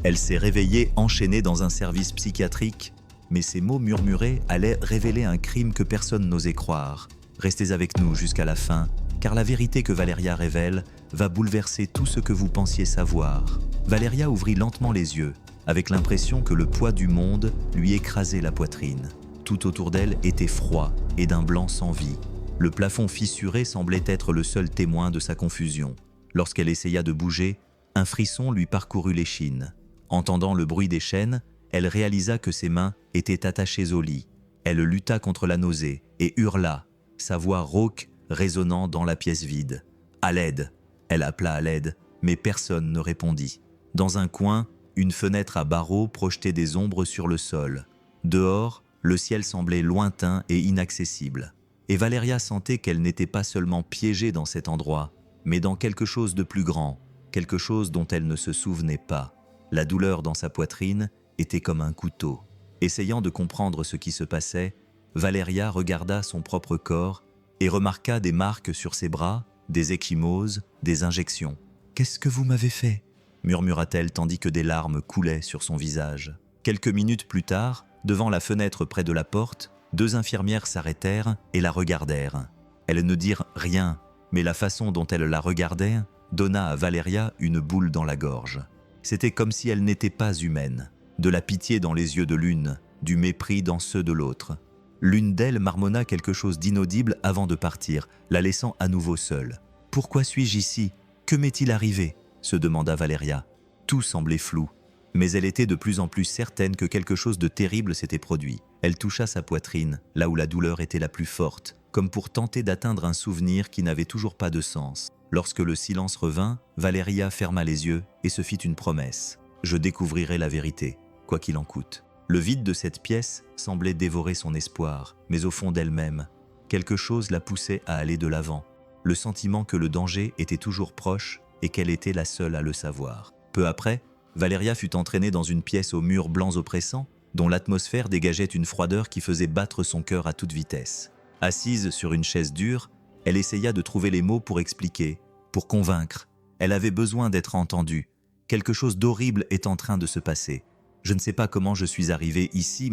Elle s'est réveillée enchaînée dans un service psychiatrique, mais ces mots murmurés allaient révéler un crime que personne n'osait croire. Restez avec nous jusqu'à la fin, car la vérité que Valeria révèle va bouleverser tout ce que vous pensiez savoir. Valeria ouvrit lentement les yeux, avec l'impression que le poids du monde lui écrasait la poitrine. Tout autour d'elle était froid et d'un blanc sans vie. Le plafond fissuré semblait être le seul témoin de sa confusion. Lorsqu'elle essaya de bouger, un frisson lui parcourut l'échine. Entendant le bruit des chaînes, elle réalisa que ses mains étaient attachées au lit. Elle lutta contre la nausée et hurla, sa voix rauque résonnant dans la pièce vide. « À l'aide !» Elle appela à l'aide, mais personne ne répondit. Dans un coin, une fenêtre à barreaux projetait des ombres sur le sol. Dehors, le ciel semblait lointain et inaccessible. Et Valeria sentait qu'elle n'était pas seulement piégée dans cet endroit, mais dans quelque chose de plus grand, quelque chose dont elle ne se souvenait pas. La douleur dans sa poitrine était comme un couteau. Essayant de comprendre ce qui se passait, Valeria regarda son propre corps et remarqua des marques sur ses bras, des ecchymoses, des injections. « Qu'est-ce que vous m'avez fait ?» murmura-t-elle tandis que des larmes coulaient sur son visage. Quelques minutes plus tard, devant la fenêtre près de la porte, 2 infirmières s'arrêtèrent et la regardèrent. Elles ne dirent rien, mais la façon dont elles la regardaient donna à Valeria une boule dans la gorge. C'était comme si elle n'était pas humaine. De la pitié dans les yeux de l'une, du mépris dans ceux de l'autre. L'une d'elles marmonna quelque chose d'inaudible avant de partir, la laissant à nouveau seule. « Pourquoi suis-je ici? Que m'est-il arrivé ?» se demanda Valeria. Tout semblait flou, mais elle était de plus en plus certaine que quelque chose de terrible s'était produit. Elle toucha sa poitrine, là où la douleur était la plus forte, comme pour tenter d'atteindre un souvenir qui n'avait toujours pas de sens. Lorsque le silence revint, Valeria ferma les yeux et se fit une promesse. « Je découvrirai la vérité, quoi qu'il en coûte. » Le vide de cette pièce semblait dévorer son espoir, mais au fond d'elle-même, quelque chose la poussait à aller de l'avant. Le sentiment que le danger était toujours proche et qu'elle était la seule à le savoir. Peu après, Valeria fut entraînée dans une pièce aux murs blancs oppressants, dont l'atmosphère dégageait une froideur qui faisait battre son cœur à toute vitesse. Assise sur une chaise dure, elle essaya de trouver les mots pour expliquer, pour convaincre. Elle avait besoin d'être entendue. Quelque chose d'horrible est en train de se passer. Je ne sais pas comment je suis arrivée ici,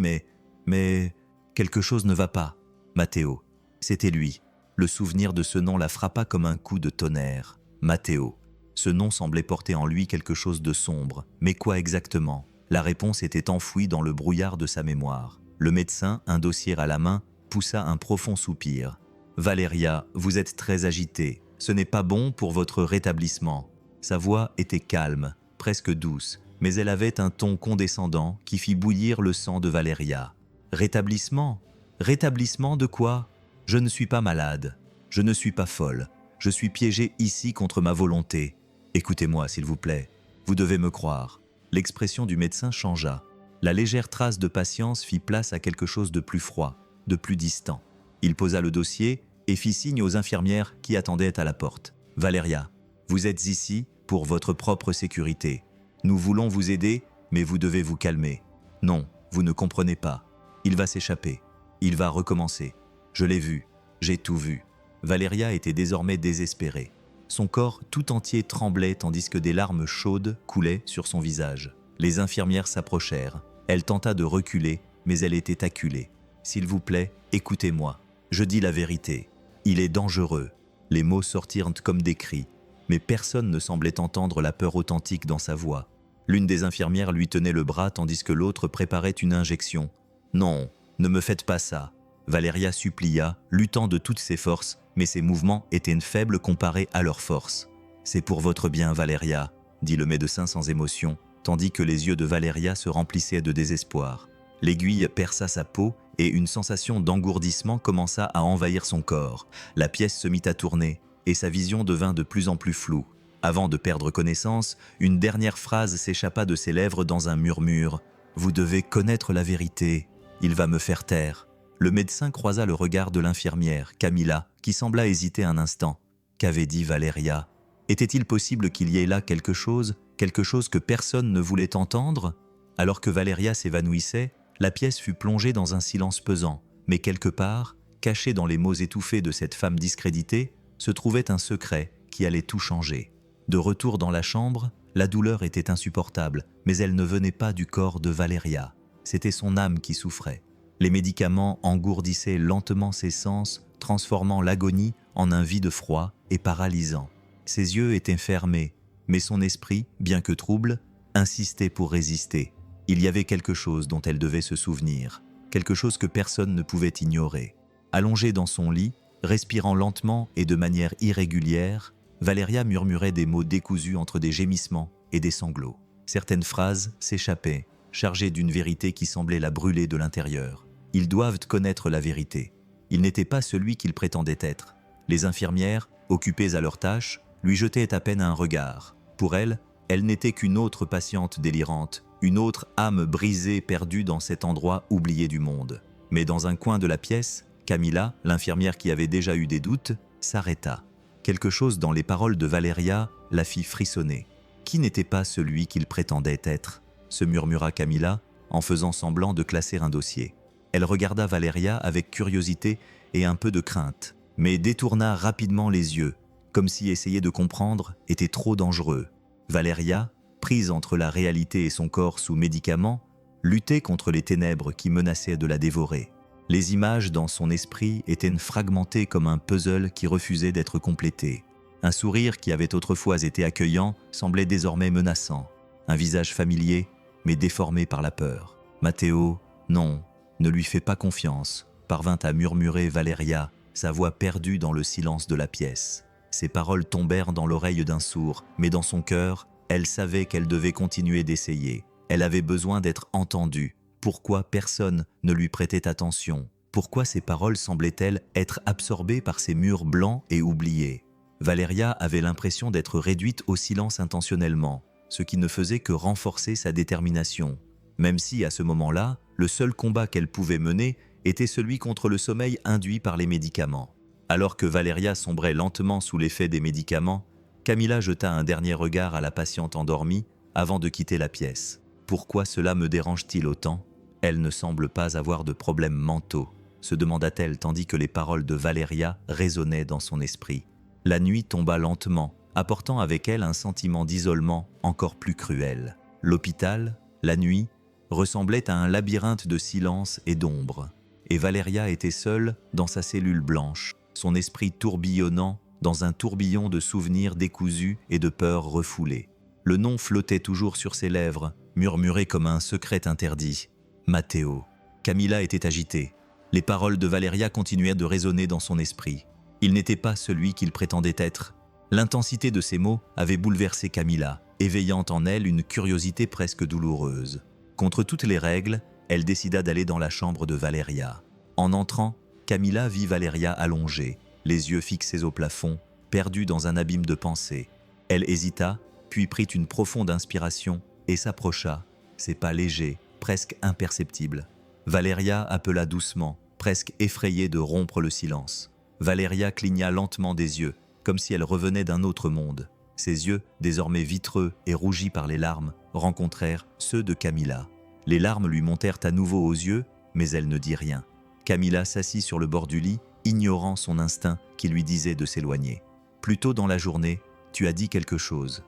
mais quelque chose ne va pas. Matteo. C'était lui. Le souvenir de ce nom la frappa comme un coup de tonnerre. Matteo. Ce nom semblait porter en lui quelque chose de sombre. Mais quoi exactement? La réponse était enfouie dans le brouillard de sa mémoire. Le médecin, un dossier à la main, poussa un profond soupir. « Valeria, vous êtes très agitée. Ce n'est pas bon pour votre rétablissement. » Sa voix était calme, presque douce, mais elle avait un ton condescendant qui fit bouillir le sang de Valeria. « Rétablissement? Rétablissement de quoi? Je ne suis pas malade. Je ne suis pas folle. Je suis piégée ici contre ma volonté. Écoutez-moi, s'il vous plaît. Vous devez me croire. » L'expression du médecin changea. La légère trace de patience fit place à quelque chose de plus froid, de plus distant. Il posa le dossier et fit signe aux infirmières qui attendaient à la porte. « Valeria, vous êtes ici pour votre propre sécurité. Nous voulons vous aider, mais vous devez vous calmer. Non, vous ne comprenez pas. Il va s'échapper. Il va recommencer. Je l'ai vu. J'ai tout vu. » Valeria était désormais désespérée. Son corps tout entier tremblait tandis que des larmes chaudes coulaient sur son visage. Les infirmières s'approchèrent. Elle tenta de reculer, mais elle était acculée. « S'il vous plaît, écoutez-moi. Je dis la vérité. Il est dangereux. » Les mots sortirent comme des cris, mais personne ne semblait entendre la peur authentique dans sa voix. L'une des infirmières lui tenait le bras tandis que l'autre préparait une injection. « Non, ne me faites pas ça. » Valeria supplia, luttant de toutes ses forces, mais ses mouvements étaient faibles comparés à leur force. « C'est pour votre bien, Valeria, » dit le médecin sans émotion, tandis que les yeux de Valeria se remplissaient de désespoir. L'aiguille perça sa peau et une sensation d'engourdissement commença à envahir son corps. La pièce se mit à tourner et sa vision devint de plus en plus floue. Avant de perdre connaissance, une dernière phrase s'échappa de ses lèvres dans un murmure. « Vous devez connaître la vérité. Il va me faire taire. » Le médecin croisa le regard de l'infirmière, Camilla, qui sembla hésiter un instant. Qu'avait dit Valeria? Était-il possible qu'il y ait là quelque chose que personne ne voulait entendre? Alors que Valeria s'évanouissait, la pièce fut plongée dans un silence pesant, mais quelque part, caché dans les mots étouffés de cette femme discréditée, se trouvait un secret qui allait tout changer. De retour dans la chambre, la douleur était insupportable, mais elle ne venait pas du corps de Valeria. C'était son âme qui souffrait. Les médicaments engourdissaient lentement ses sens, transformant l'agonie en un vide froid et paralysant. Ses yeux étaient fermés, mais son esprit, bien que trouble, insistait pour résister. Il y avait quelque chose dont elle devait se souvenir, quelque chose que personne ne pouvait ignorer. Allongée dans son lit, respirant lentement et de manière irrégulière, Valeria murmurait des mots décousus entre des gémissements et des sanglots. Certaines phrases s'échappaient, chargées d'une vérité qui semblait la brûler de l'intérieur. Ils doivent connaître la vérité. Il n'était pas celui qu'il prétendait être. Les infirmières, occupées à leurs tâches, lui jetaient à peine un regard. Pour elle n'était qu'une autre patiente délirante, une autre âme brisée perdue dans cet endroit oublié du monde. Mais dans un coin de la pièce, Camilla, l'infirmière qui avait déjà eu des doutes, s'arrêta. Quelque chose dans les paroles de Valeria la fit frissonner. Qui n'était pas celui qu'il prétendait être, se murmura Camilla en faisant semblant de classer un dossier. Elle regarda Valeria avec curiosité et un peu de crainte, mais détourna rapidement les yeux, comme si essayer de comprendre était trop dangereux. Valeria, prise entre la réalité et son corps sous médicaments, luttait contre les ténèbres qui menaçaient de la dévorer. Les images dans son esprit étaient fragmentées comme un puzzle qui refusait d'être complété. Un sourire qui avait autrefois été accueillant semblait désormais menaçant. Un visage familier, mais déformé par la peur. « Matteo, non, ne lui fais pas confiance », parvint à murmurer Valeria, sa voix perdue dans le silence de la pièce. Ces paroles tombèrent dans l'oreille d'un sourd, mais dans son cœur, elle savait qu'elle devait continuer d'essayer. Elle avait besoin d'être entendue. Pourquoi personne ne lui prêtait attention? Pourquoi ces paroles semblaient-elles être absorbées par ces murs blancs et oubliés? Valeria avait l'impression d'être réduite au silence intentionnellement, ce qui ne faisait que renforcer sa détermination. Même si, à ce moment-là, le seul combat qu'elle pouvait mener était celui contre le sommeil induit par les médicaments. Alors que Valeria sombrait lentement sous l'effet des médicaments, Camilla jeta un dernier regard à la patiente endormie avant de quitter la pièce. Pourquoi cela me dérange-t-il autant? Elle ne semble pas avoir de problèmes mentaux, se demanda-t-elle tandis que les paroles de Valeria résonnaient dans son esprit. La nuit tomba lentement, apportant avec elle un sentiment d'isolement encore plus cruel. L'hôpital, la nuit, ressemblait à un labyrinthe de silence et d'ombre, et Valeria était seule dans sa cellule blanche, son esprit tourbillonnant dans un tourbillon de souvenirs décousus et de peurs refoulées. Le nom flottait toujours sur ses lèvres, murmuré comme un secret interdit. Matteo. Camilla était agitée. Les paroles de Valeria continuaient de résonner dans son esprit. Il n'était pas celui qu'il prétendait être. L'intensité de ces mots avait bouleversé Camilla, éveillant en elle une curiosité presque douloureuse. Contre toutes les règles, elle décida d'aller dans la chambre de Valeria. En entrant, Camilla vit Valeria allongée, les yeux fixés au plafond, perdue dans un abîme de pensée. Elle hésita, puis prit une profonde inspiration et s'approcha, ses pas légers, presque imperceptibles. Valeria appela doucement, presque effrayée de rompre le silence. Valeria cligna lentement des yeux, comme si elle revenait d'un autre monde. Ses yeux, désormais vitreux et rougis par les larmes, rencontrèrent ceux de Camilla. Les larmes lui montèrent à nouveau aux yeux, mais elle ne dit rien. Camilla s'assit sur le bord du lit, ignorant son instinct qui lui disait de s'éloigner. Plus tôt dans la journée, tu as dit quelque chose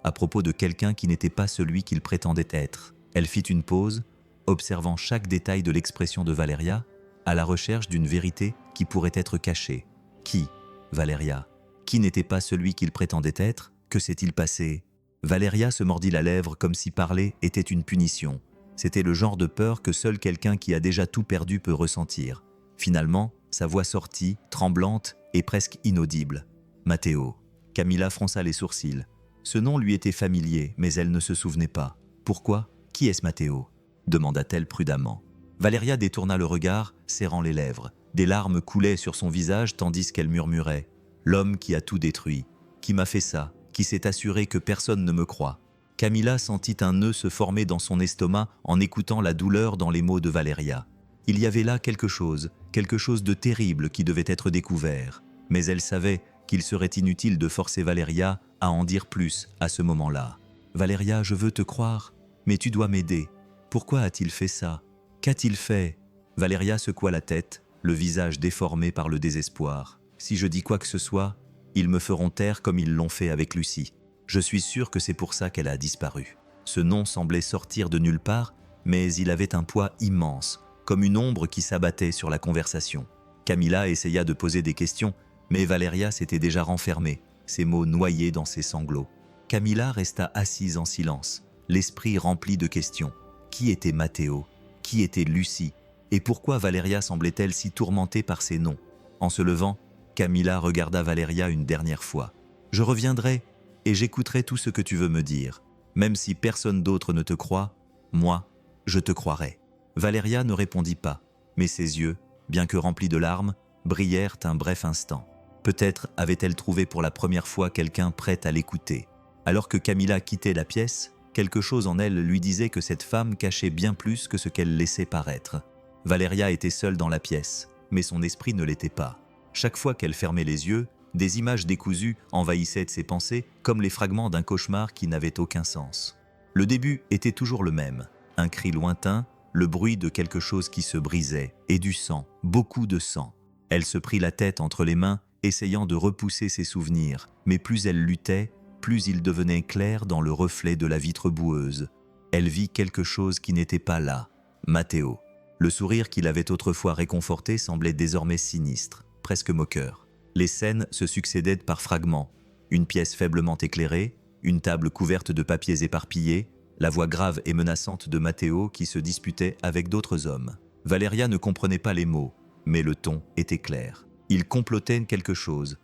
à propos de quelqu'un qui n'était pas celui qu'il prétendait être. Elle fit une pause, observant chaque détail de l'expression de Valeria, à la recherche d'une vérité qui pourrait être cachée. Qui, Valeria? Qui n'était pas celui qu'il prétendait être? Que s'est-il passé? Valeria se mordit la lèvre comme si parler était une punition. C'était le genre de peur que seul quelqu'un qui a déjà tout perdu peut ressentir. Finalement, sa voix sortit, tremblante et presque inaudible. Matteo. Camilla fronça les sourcils. Ce nom lui était familier, mais elle ne se souvenait pas. Pourquoi? Qui est-ce Matteo? Demanda-t-elle prudemment. Valeria détourna le regard, serrant les lèvres. Des larmes coulaient sur son visage tandis qu'elle murmurait. L'homme qui a tout détruit, qui m'a fait ça, qui s'est assuré que personne ne me croit. Camilla sentit un nœud se former dans son estomac en écoutant la douleur dans les mots de Valeria. Il y avait là quelque chose de terrible qui devait être découvert. Mais elle savait qu'il serait inutile de forcer Valeria à en dire plus à ce moment-là. « Valeria, je veux te croire, mais tu dois m'aider. Pourquoi a-t-il fait ça? Qu'a-t-il fait ?» Valeria secoua la tête, le visage déformé par le désespoir. « Si je dis quoi que ce soit, ils me feront taire comme ils l'ont fait avec Lucie. Je suis sûr que c'est pour ça qu'elle a disparu. » Ce nom semblait sortir de nulle part, mais il avait un poids immense, comme une ombre qui s'abattait sur la conversation. Camilla essaya de poser des questions, mais Valeria s'était déjà renfermée, ses mots noyés dans ses sanglots. Camilla resta assise en silence, l'esprit rempli de questions. Qui était Matteo? Qui était Lucie? Et pourquoi Valeria semblait-elle si tourmentée par ces noms? En se levant, Camilla regarda Valeria une dernière fois. « Je reviendrai et j'écouterai tout ce que tu veux me dire. Même si personne d'autre ne te croit, moi, je te croirai. » Valeria ne répondit pas, mais ses yeux, bien que remplis de larmes, brillèrent un bref instant. Peut-être avait-elle trouvé pour la première fois quelqu'un prêt à l'écouter. Alors que Camilla quittait la pièce, quelque chose en elle lui disait que cette femme cachait bien plus que ce qu'elle laissait paraître. Valeria était seule dans la pièce, mais son esprit ne l'était pas. Chaque fois qu'elle fermait les yeux, des images décousues envahissaient ses pensées comme les fragments d'un cauchemar qui n'avait aucun sens. Le début était toujours le même, un cri lointain, le bruit de quelque chose qui se brisait, et du sang, beaucoup de sang. Elle se prit la tête entre les mains, essayant de repousser ses souvenirs, mais plus elle luttait, plus il devenait clair dans le reflet de la vitre boueuse. Elle vit quelque chose qui n'était pas là, Matteo. Le sourire qui l'avait autrefois réconforté semblait désormais sinistre, presque moqueur. Les scènes se succédaient par fragments. Une pièce faiblement éclairée, une table couverte de papiers éparpillés, la voix grave et menaçante de Matteo qui se disputait avec d'autres hommes. Valeria ne comprenait pas les mots, mais le ton était clair. Il complotait quelque chose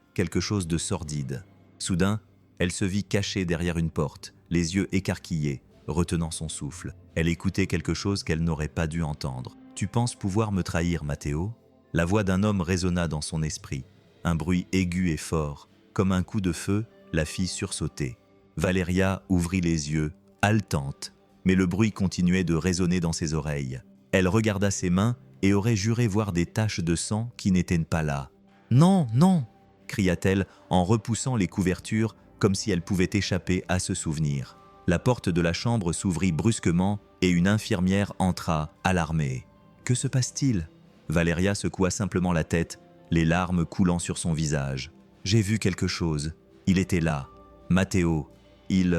de sordide. Soudain, elle se vit cachée derrière une porte, les yeux écarquillés, retenant son souffle. Elle écoutait quelque chose qu'elle n'aurait pas dû entendre. « Tu penses pouvoir me trahir, Matteo ?» La voix d'un homme résonna dans son esprit. Un bruit aigu et fort, comme un coup de feu, la fit sursauter. Valeria ouvrit les yeux, haletante, mais le bruit continuait de résonner dans ses oreilles. Elle regarda ses mains et aurait juré voir des taches de sang qui n'étaient pas là. « Non, non !» cria-t-elle en repoussant les couvertures comme si elle pouvait échapper à ce souvenir. La porte de la chambre s'ouvrit brusquement et une infirmière entra, alarmée. « Que se passe-t-il » Valeria secoua simplement la tête, les larmes coulant sur son visage. « J'ai vu quelque chose. Il était là. Matteo. Il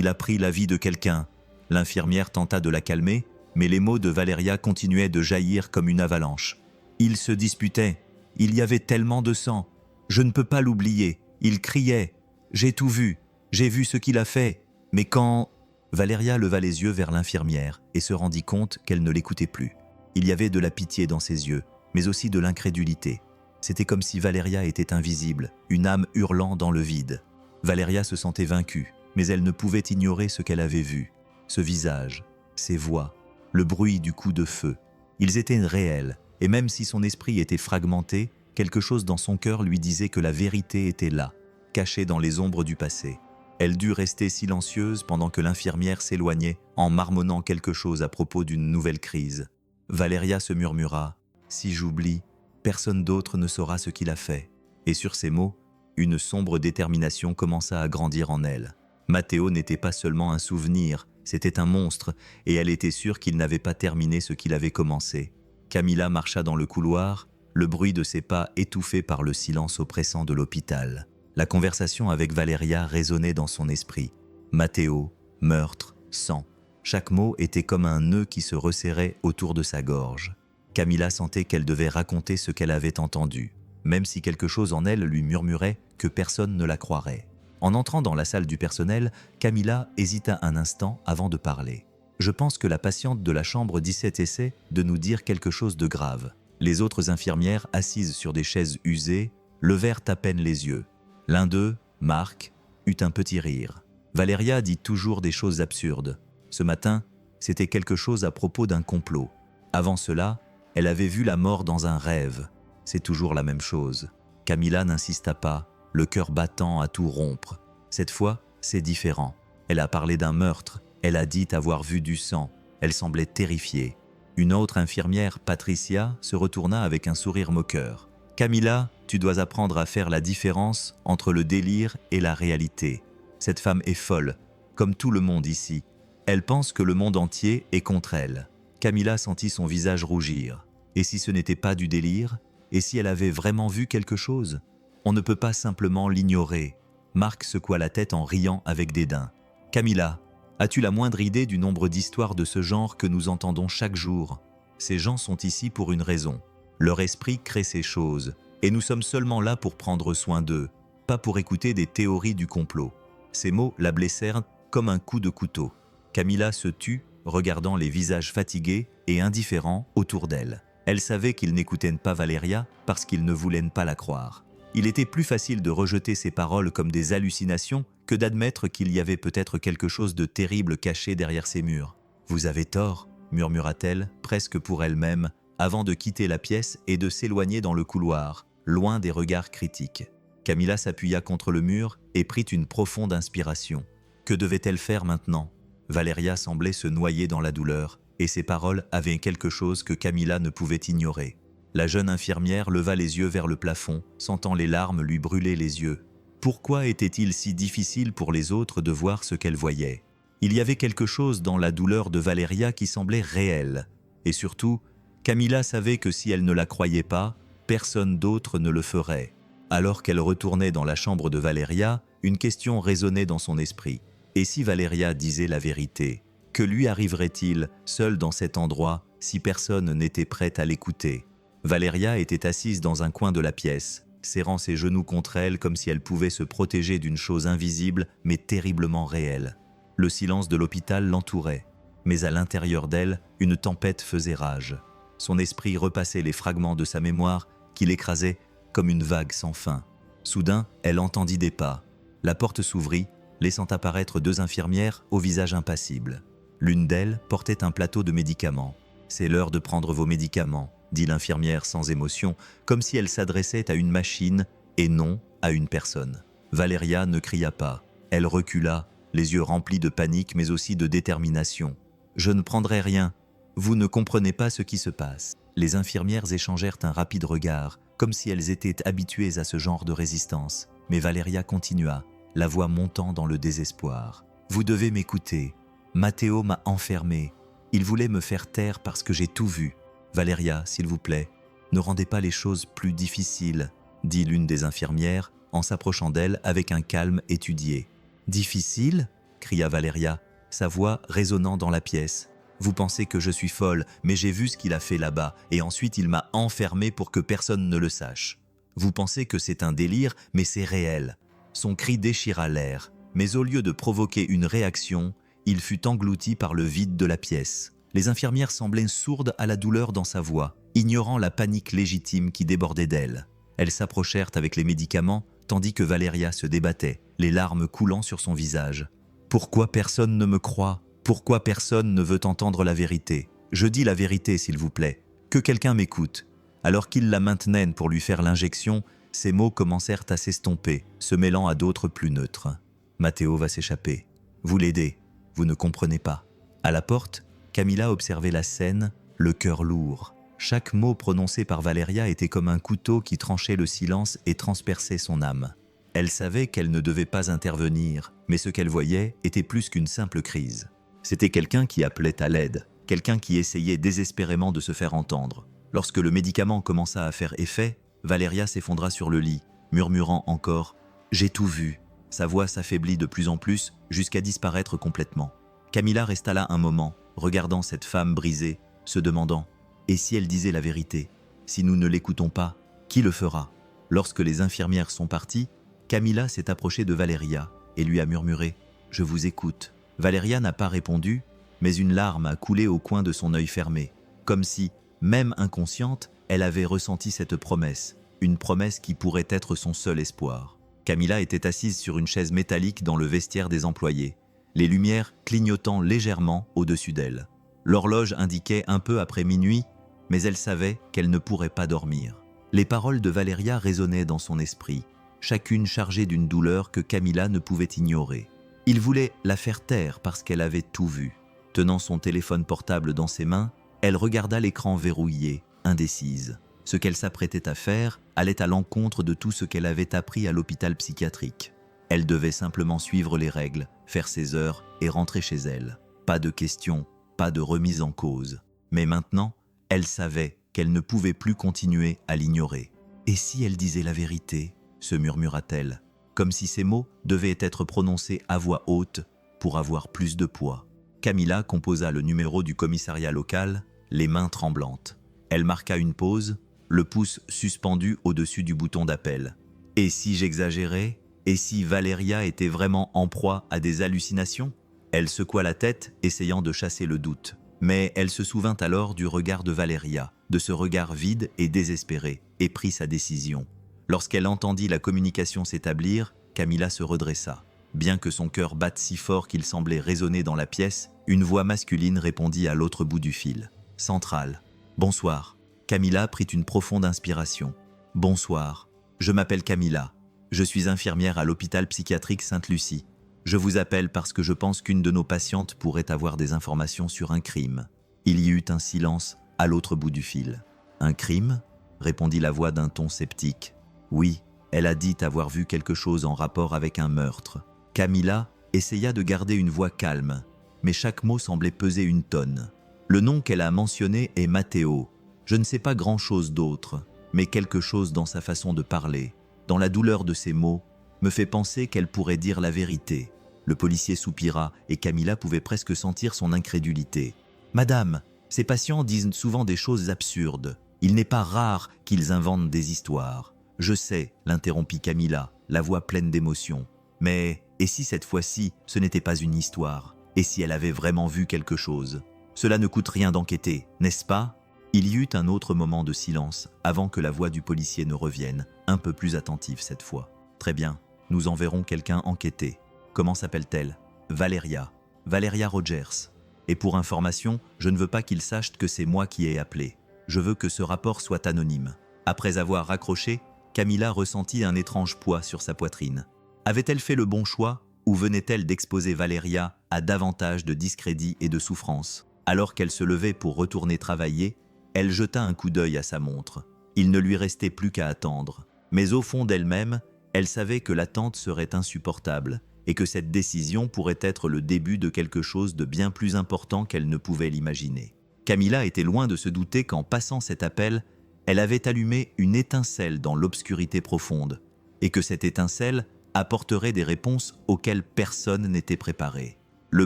a pris la vie de quelqu'un. » L'infirmière tenta de la calmer, mais les mots de Valeria continuaient de jaillir comme une avalanche. « Il se disputait. Il y avait tellement de sang. Je ne peux pas l'oublier. Il criait. J'ai tout vu. J'ai vu ce qu'il a fait. Mais quand… » Valeria leva les yeux vers l'infirmière et se rendit compte qu'elle ne l'écoutait plus. Il y avait de la pitié dans ses yeux, mais aussi de l'incrédulité. C'était comme si Valeria était invisible, une âme hurlant dans le vide. Valeria se sentait vaincue, mais elle ne pouvait ignorer ce qu'elle avait vu. Ce visage, ces voix, le bruit du coup de feu. Ils étaient réels, et même si son esprit était fragmenté, quelque chose dans son cœur lui disait que la vérité était là, cachée dans les ombres du passé. Elle dut rester silencieuse pendant que l'infirmière s'éloignait en marmonnant quelque chose à propos d'une nouvelle crise. Valeria se murmura « Si j'oublie, personne d'autre ne saura ce qu'il a fait. » Et sur ces mots, une sombre détermination commença à grandir en elle. Matteo n'était pas seulement un souvenir, c'était un monstre, et elle était sûre qu'il n'avait pas terminé ce qu'il avait commencé. Camilla marcha dans le couloir, le bruit de ses pas étouffé par le silence oppressant de l'hôpital. La conversation avec Valeria résonnait dans son esprit. Matteo, meurtre, sang. Chaque mot était comme un nœud qui se resserrait autour de sa gorge. Camilla sentait qu'elle devait raconter ce qu'elle avait entendu, même si quelque chose en elle lui murmurait que personne ne la croirait. En entrant dans la salle du personnel, Camilla hésita un instant avant de parler. « Je pense que la patiente de la chambre 17 essaie de nous dire quelque chose de grave. » Les autres infirmières, assises sur des chaises usées, levèrent à peine les yeux. L'un d'eux, Marc, eut un petit rire. Valeria dit toujours des choses absurdes. Ce matin, c'était quelque chose à propos d'un complot. Avant cela, elle avait vu la mort dans un rêve. C'est toujours la même chose. Camilla n'insista pas, le cœur battant à tout rompre. Cette fois, c'est différent. Elle a parlé d'un meurtre, elle a dit avoir vu du sang. Elle semblait terrifiée. Une autre infirmière, Patricia, se retourna avec un sourire moqueur. « Camilla, tu dois apprendre à faire la différence entre le délire et la réalité. Cette femme est folle, comme tout le monde ici. Elle pense que le monde entier est contre elle. » Camilla sentit son visage rougir. Et si ce n'était pas du délire? Et si elle avait vraiment vu quelque chose? On ne peut pas simplement l'ignorer. Marc secoua la tête en riant avec dédain. « Camilla, As-tu la moindre idée du nombre d'histoires de ce genre que nous entendons chaque jour? Ces gens sont ici pour une raison. Leur esprit crée ces choses, et nous sommes seulement là pour prendre soin d'eux, pas pour écouter des théories du complot. » Ces mots la blessèrent comme un coup de couteau. Camilla se tut, regardant les visages fatigués et indifférents autour d'elle. Elle savait qu'ils n'écoutaient pas Valeria parce qu'ils ne voulaient pas la croire. Il était plus facile de rejeter ces paroles comme des hallucinations que d'admettre qu'il y avait peut-être quelque chose de terrible caché derrière ces murs. « Vous avez tort », murmura-t-elle, presque pour elle-même, avant de quitter la pièce et de s'éloigner dans le couloir, loin des regards critiques. Camilla s'appuya contre le mur et prit une profonde inspiration. Que devait-elle faire maintenant? Valeria semblait se noyer dans la douleur, et ses paroles avaient quelque chose que Camilla ne pouvait ignorer. La jeune infirmière leva les yeux vers le plafond, sentant les larmes lui brûler les yeux. Pourquoi était-il si difficile pour les autres de voir ce qu'elle voyait? Il y avait quelque chose dans la douleur de Valeria qui semblait réelle. Et surtout, Camilla savait que si elle ne la croyait pas, personne d'autre ne le ferait. Alors qu'elle retournait dans la chambre de Valeria, une question résonnait dans son esprit. Et si Valeria disait la vérité? Que lui arriverait-il, seul dans cet endroit, si personne n'était prêt à l'écouter? Valeria était assise dans un coin de la pièce, serrant ses genoux contre elle comme si elle pouvait se protéger d'une chose invisible mais terriblement réelle. Le silence de l'hôpital l'entourait, mais à l'intérieur d'elle, une tempête faisait rage. Son esprit repassait les fragments de sa mémoire qui l'écrasaient comme une vague sans fin. Soudain, elle entendit des pas. La porte s'ouvrit, laissant apparaître deux infirmières au visage impassible. L'une d'elles portait un plateau de médicaments. « C'est l'heure de prendre vos médicaments », dit l'infirmière sans émotion, comme si elle s'adressait à une machine et non à une personne. Valeria ne cria pas. Elle recula, les yeux remplis de panique mais aussi de détermination. « Je ne prendrai rien. Vous ne comprenez pas ce qui se passe. » Les infirmières échangèrent un rapide regard, comme si elles étaient habituées à ce genre de résistance. Mais Valeria continua, la voix montant dans le désespoir. « Vous devez m'écouter. Matteo m'a enfermée. Il voulait me faire taire parce que j'ai tout vu. Valeria, s'il vous plaît, ne rendez pas les choses plus difficiles, » dit l'une des infirmières en s'approchant d'elle avec un calme étudié. « Difficile ?» cria Valeria, sa voix résonnant dans la pièce. « Vous pensez que je suis folle, mais j'ai vu ce qu'il a fait là-bas, et ensuite il m'a enfermée pour que personne ne le sache. Vous pensez que c'est un délire, mais c'est réel. » Son cri déchira l'air, mais au lieu de provoquer une réaction, il fut englouti par le vide de la pièce. Les infirmières semblaient sourdes à la douleur dans sa voix, ignorant la panique légitime qui débordait d'elle. Elles s'approchèrent avec les médicaments, tandis que Valeria se débattait, les larmes coulant sur son visage. « Pourquoi personne ne me croit ? Pourquoi personne ne veut entendre la vérité? Je dis la vérité, s'il vous plaît. Que quelqu'un m'écoute. » Alors qu'il la maintenait pour lui faire l'injection, ses mots commencèrent à s'estomper, se mêlant à d'autres plus neutres. « Matteo va s'échapper. Vous l'aidez. Vous ne comprenez pas. » À la porte, Camilla observait la scène, le cœur lourd. Chaque mot prononcé par Valeria était comme un couteau qui tranchait le silence et transperçait son âme. Elle savait qu'elle ne devait pas intervenir, mais ce qu'elle voyait était plus qu'une simple crise. C'était quelqu'un qui appelait à l'aide, quelqu'un qui essayait désespérément de se faire entendre. Lorsque le médicament commença à faire effet, Valeria s'effondra sur le lit, murmurant encore « J'ai tout vu ». Sa voix s'affaiblit de plus en plus jusqu'à disparaître complètement. Camilla resta là un moment, regardant cette femme brisée, se demandant « Et si elle disait la vérité? Si nous ne l'écoutons pas, qui le fera ?» Lorsque les infirmières sont parties, Camilla s'est approchée de Valeria et lui a murmuré « Je vous écoute ». Valeria n'a pas répondu, mais une larme a coulé au coin de son œil fermé, comme si, même inconsciente, elle avait ressenti cette promesse, une promesse qui pourrait être son seul espoir. Camilla était assise sur une chaise métallique dans le vestiaire des employés, les lumières clignotant légèrement au-dessus d'elle. L'horloge indiquait un peu après minuit, mais elle savait qu'elle ne pourrait pas dormir. Les paroles de Valeria résonnaient dans son esprit, chacune chargée d'une douleur que Camilla ne pouvait ignorer. Il voulait la faire taire parce qu'elle avait tout vu. Tenant son téléphone portable dans ses mains, elle regarda l'écran verrouillé, indécise. Ce qu'elle s'apprêtait à faire allait à l'encontre de tout ce qu'elle avait appris à l'hôpital psychiatrique. Elle devait simplement suivre les règles, faire ses heures et rentrer chez elle. Pas de questions, pas de remise en cause. Mais maintenant, elle savait qu'elle ne pouvait plus continuer à l'ignorer. « Et si elle disait la vérité ?» se murmura-t-elle, comme si ces mots devaient être prononcés à voix haute, pour avoir plus de poids. Camilla composa le numéro du commissariat local, les mains tremblantes. Elle marqua une pause, le pouce suspendu au-dessus du bouton d'appel. Et si j'exagérais? Et si Valéria était vraiment en proie à des hallucinations? Elle secoua la tête, essayant de chasser le doute. Mais elle se souvint alors du regard de Valéria, de ce regard vide et désespéré, et prit sa décision. Lorsqu'elle entendit la communication s'établir, Camilla se redressa. Bien que son cœur batte si fort qu'il semblait résonner dans la pièce, une voix masculine répondit à l'autre bout du fil. Centrale. Bonsoir. Camilla prit une profonde inspiration. Bonsoir. Je m'appelle Camilla. Je suis infirmière à l'hôpital psychiatrique Sainte-Lucie. Je vous appelle parce que je pense qu'une de nos patientes pourrait avoir des informations sur un crime. Il y eut un silence à l'autre bout du fil. Un crime? Répondit la voix d'un ton sceptique. Oui, elle a dit avoir vu quelque chose en rapport avec un meurtre. Camilla essaya de garder une voix calme, mais chaque mot semblait peser une tonne. Le nom qu'elle a mentionné est Matteo. Je ne sais pas grand-chose d'autre, mais quelque chose dans sa façon de parler, dans la douleur de ses mots, me fait penser qu'elle pourrait dire la vérité. Le policier soupira et Camilla pouvait presque sentir son incrédulité. « Madame, ces patients disent souvent des choses absurdes. Il n'est pas rare qu'ils inventent des histoires. » « Je sais, » l'interrompit Camilla, la voix pleine d'émotion. « Mais, et si cette fois-ci, ce n'était pas une histoire? Et si elle avait vraiment vu quelque chose? Cela ne coûte rien d'enquêter, n'est-ce pas ?» Il y eut un autre moment de silence avant que la voix du policier ne revienne, un peu plus attentive cette fois. « Très bien, nous enverrons quelqu'un enquêter. Comment s'appelle-t-elle? » « Valéria. Valéria Rogers. Et pour information, je ne veux pas qu'il sache que c'est moi qui ai appelé. Je veux que ce rapport soit anonyme. » Après avoir raccroché, Camilla ressentit un étrange poids sur sa poitrine. Avait-elle fait le bon choix ou venait-elle d'exposer Valéria à davantage de discrédit et de souffrance? Alors qu'elle se levait pour retourner travailler, elle jeta un coup d'œil à sa montre. Il ne lui restait plus qu'à attendre. Mais au fond d'elle-même, elle savait que l'attente serait insupportable et que cette décision pourrait être le début de quelque chose de bien plus important qu'elle ne pouvait l'imaginer. Camilla était loin de se douter qu'en passant cet appel, elle avait allumé une étincelle dans l'obscurité profonde, et que cette étincelle apporterait des réponses auxquelles personne n'était préparé. Le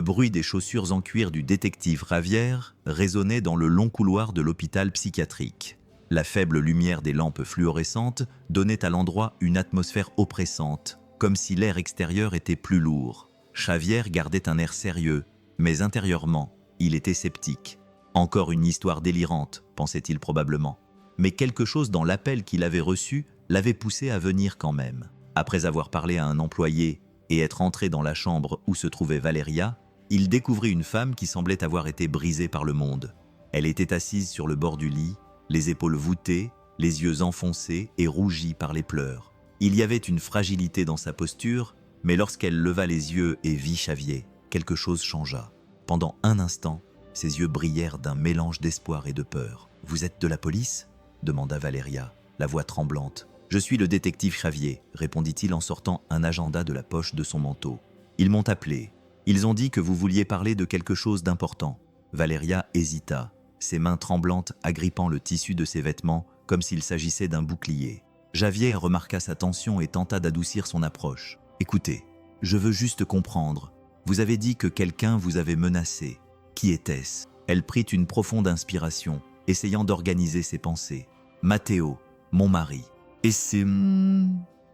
bruit des chaussures en cuir du détective Ravière résonnait dans le long couloir de l'hôpital psychiatrique. La faible lumière des lampes fluorescentes donnait à l'endroit une atmosphère oppressante, comme si l'air extérieur était plus lourd. Ravière gardait un air sérieux, mais intérieurement, il était sceptique. Encore une histoire délirante, pensait-il probablement. Mais quelque chose dans l'appel qu'il avait reçu l'avait poussé à venir quand même. Après avoir parlé à un employé et être entré dans la chambre où se trouvait Valéria, il découvrit une femme qui semblait avoir été brisée par le monde. Elle était assise sur le bord du lit, les épaules voûtées, les yeux enfoncés et rougis par les pleurs. Il y avait une fragilité dans sa posture, mais lorsqu'elle leva les yeux et vit Xavier, quelque chose changea. Pendant un instant, ses yeux brillèrent d'un mélange d'espoir et de peur. « Vous êtes de la police ?» demanda Valéria, la voix tremblante. « Je suis le détective Xavier », répondit-il en sortant un agenda de la poche de son manteau. « Ils m'ont appelé. Ils ont dit que vous vouliez parler de quelque chose d'important. » Valéria hésita, ses mains tremblantes agrippant le tissu de ses vêtements comme s'il s'agissait d'un bouclier. Xavier remarqua sa tension et tenta d'adoucir son approche. « Écoutez, je veux juste comprendre. Vous avez dit que quelqu'un vous avait menacé. Qui était-ce » Elle prit une profonde inspiration, essayant d'organiser ses pensées. « Matteo, mon mari. » Et c'est...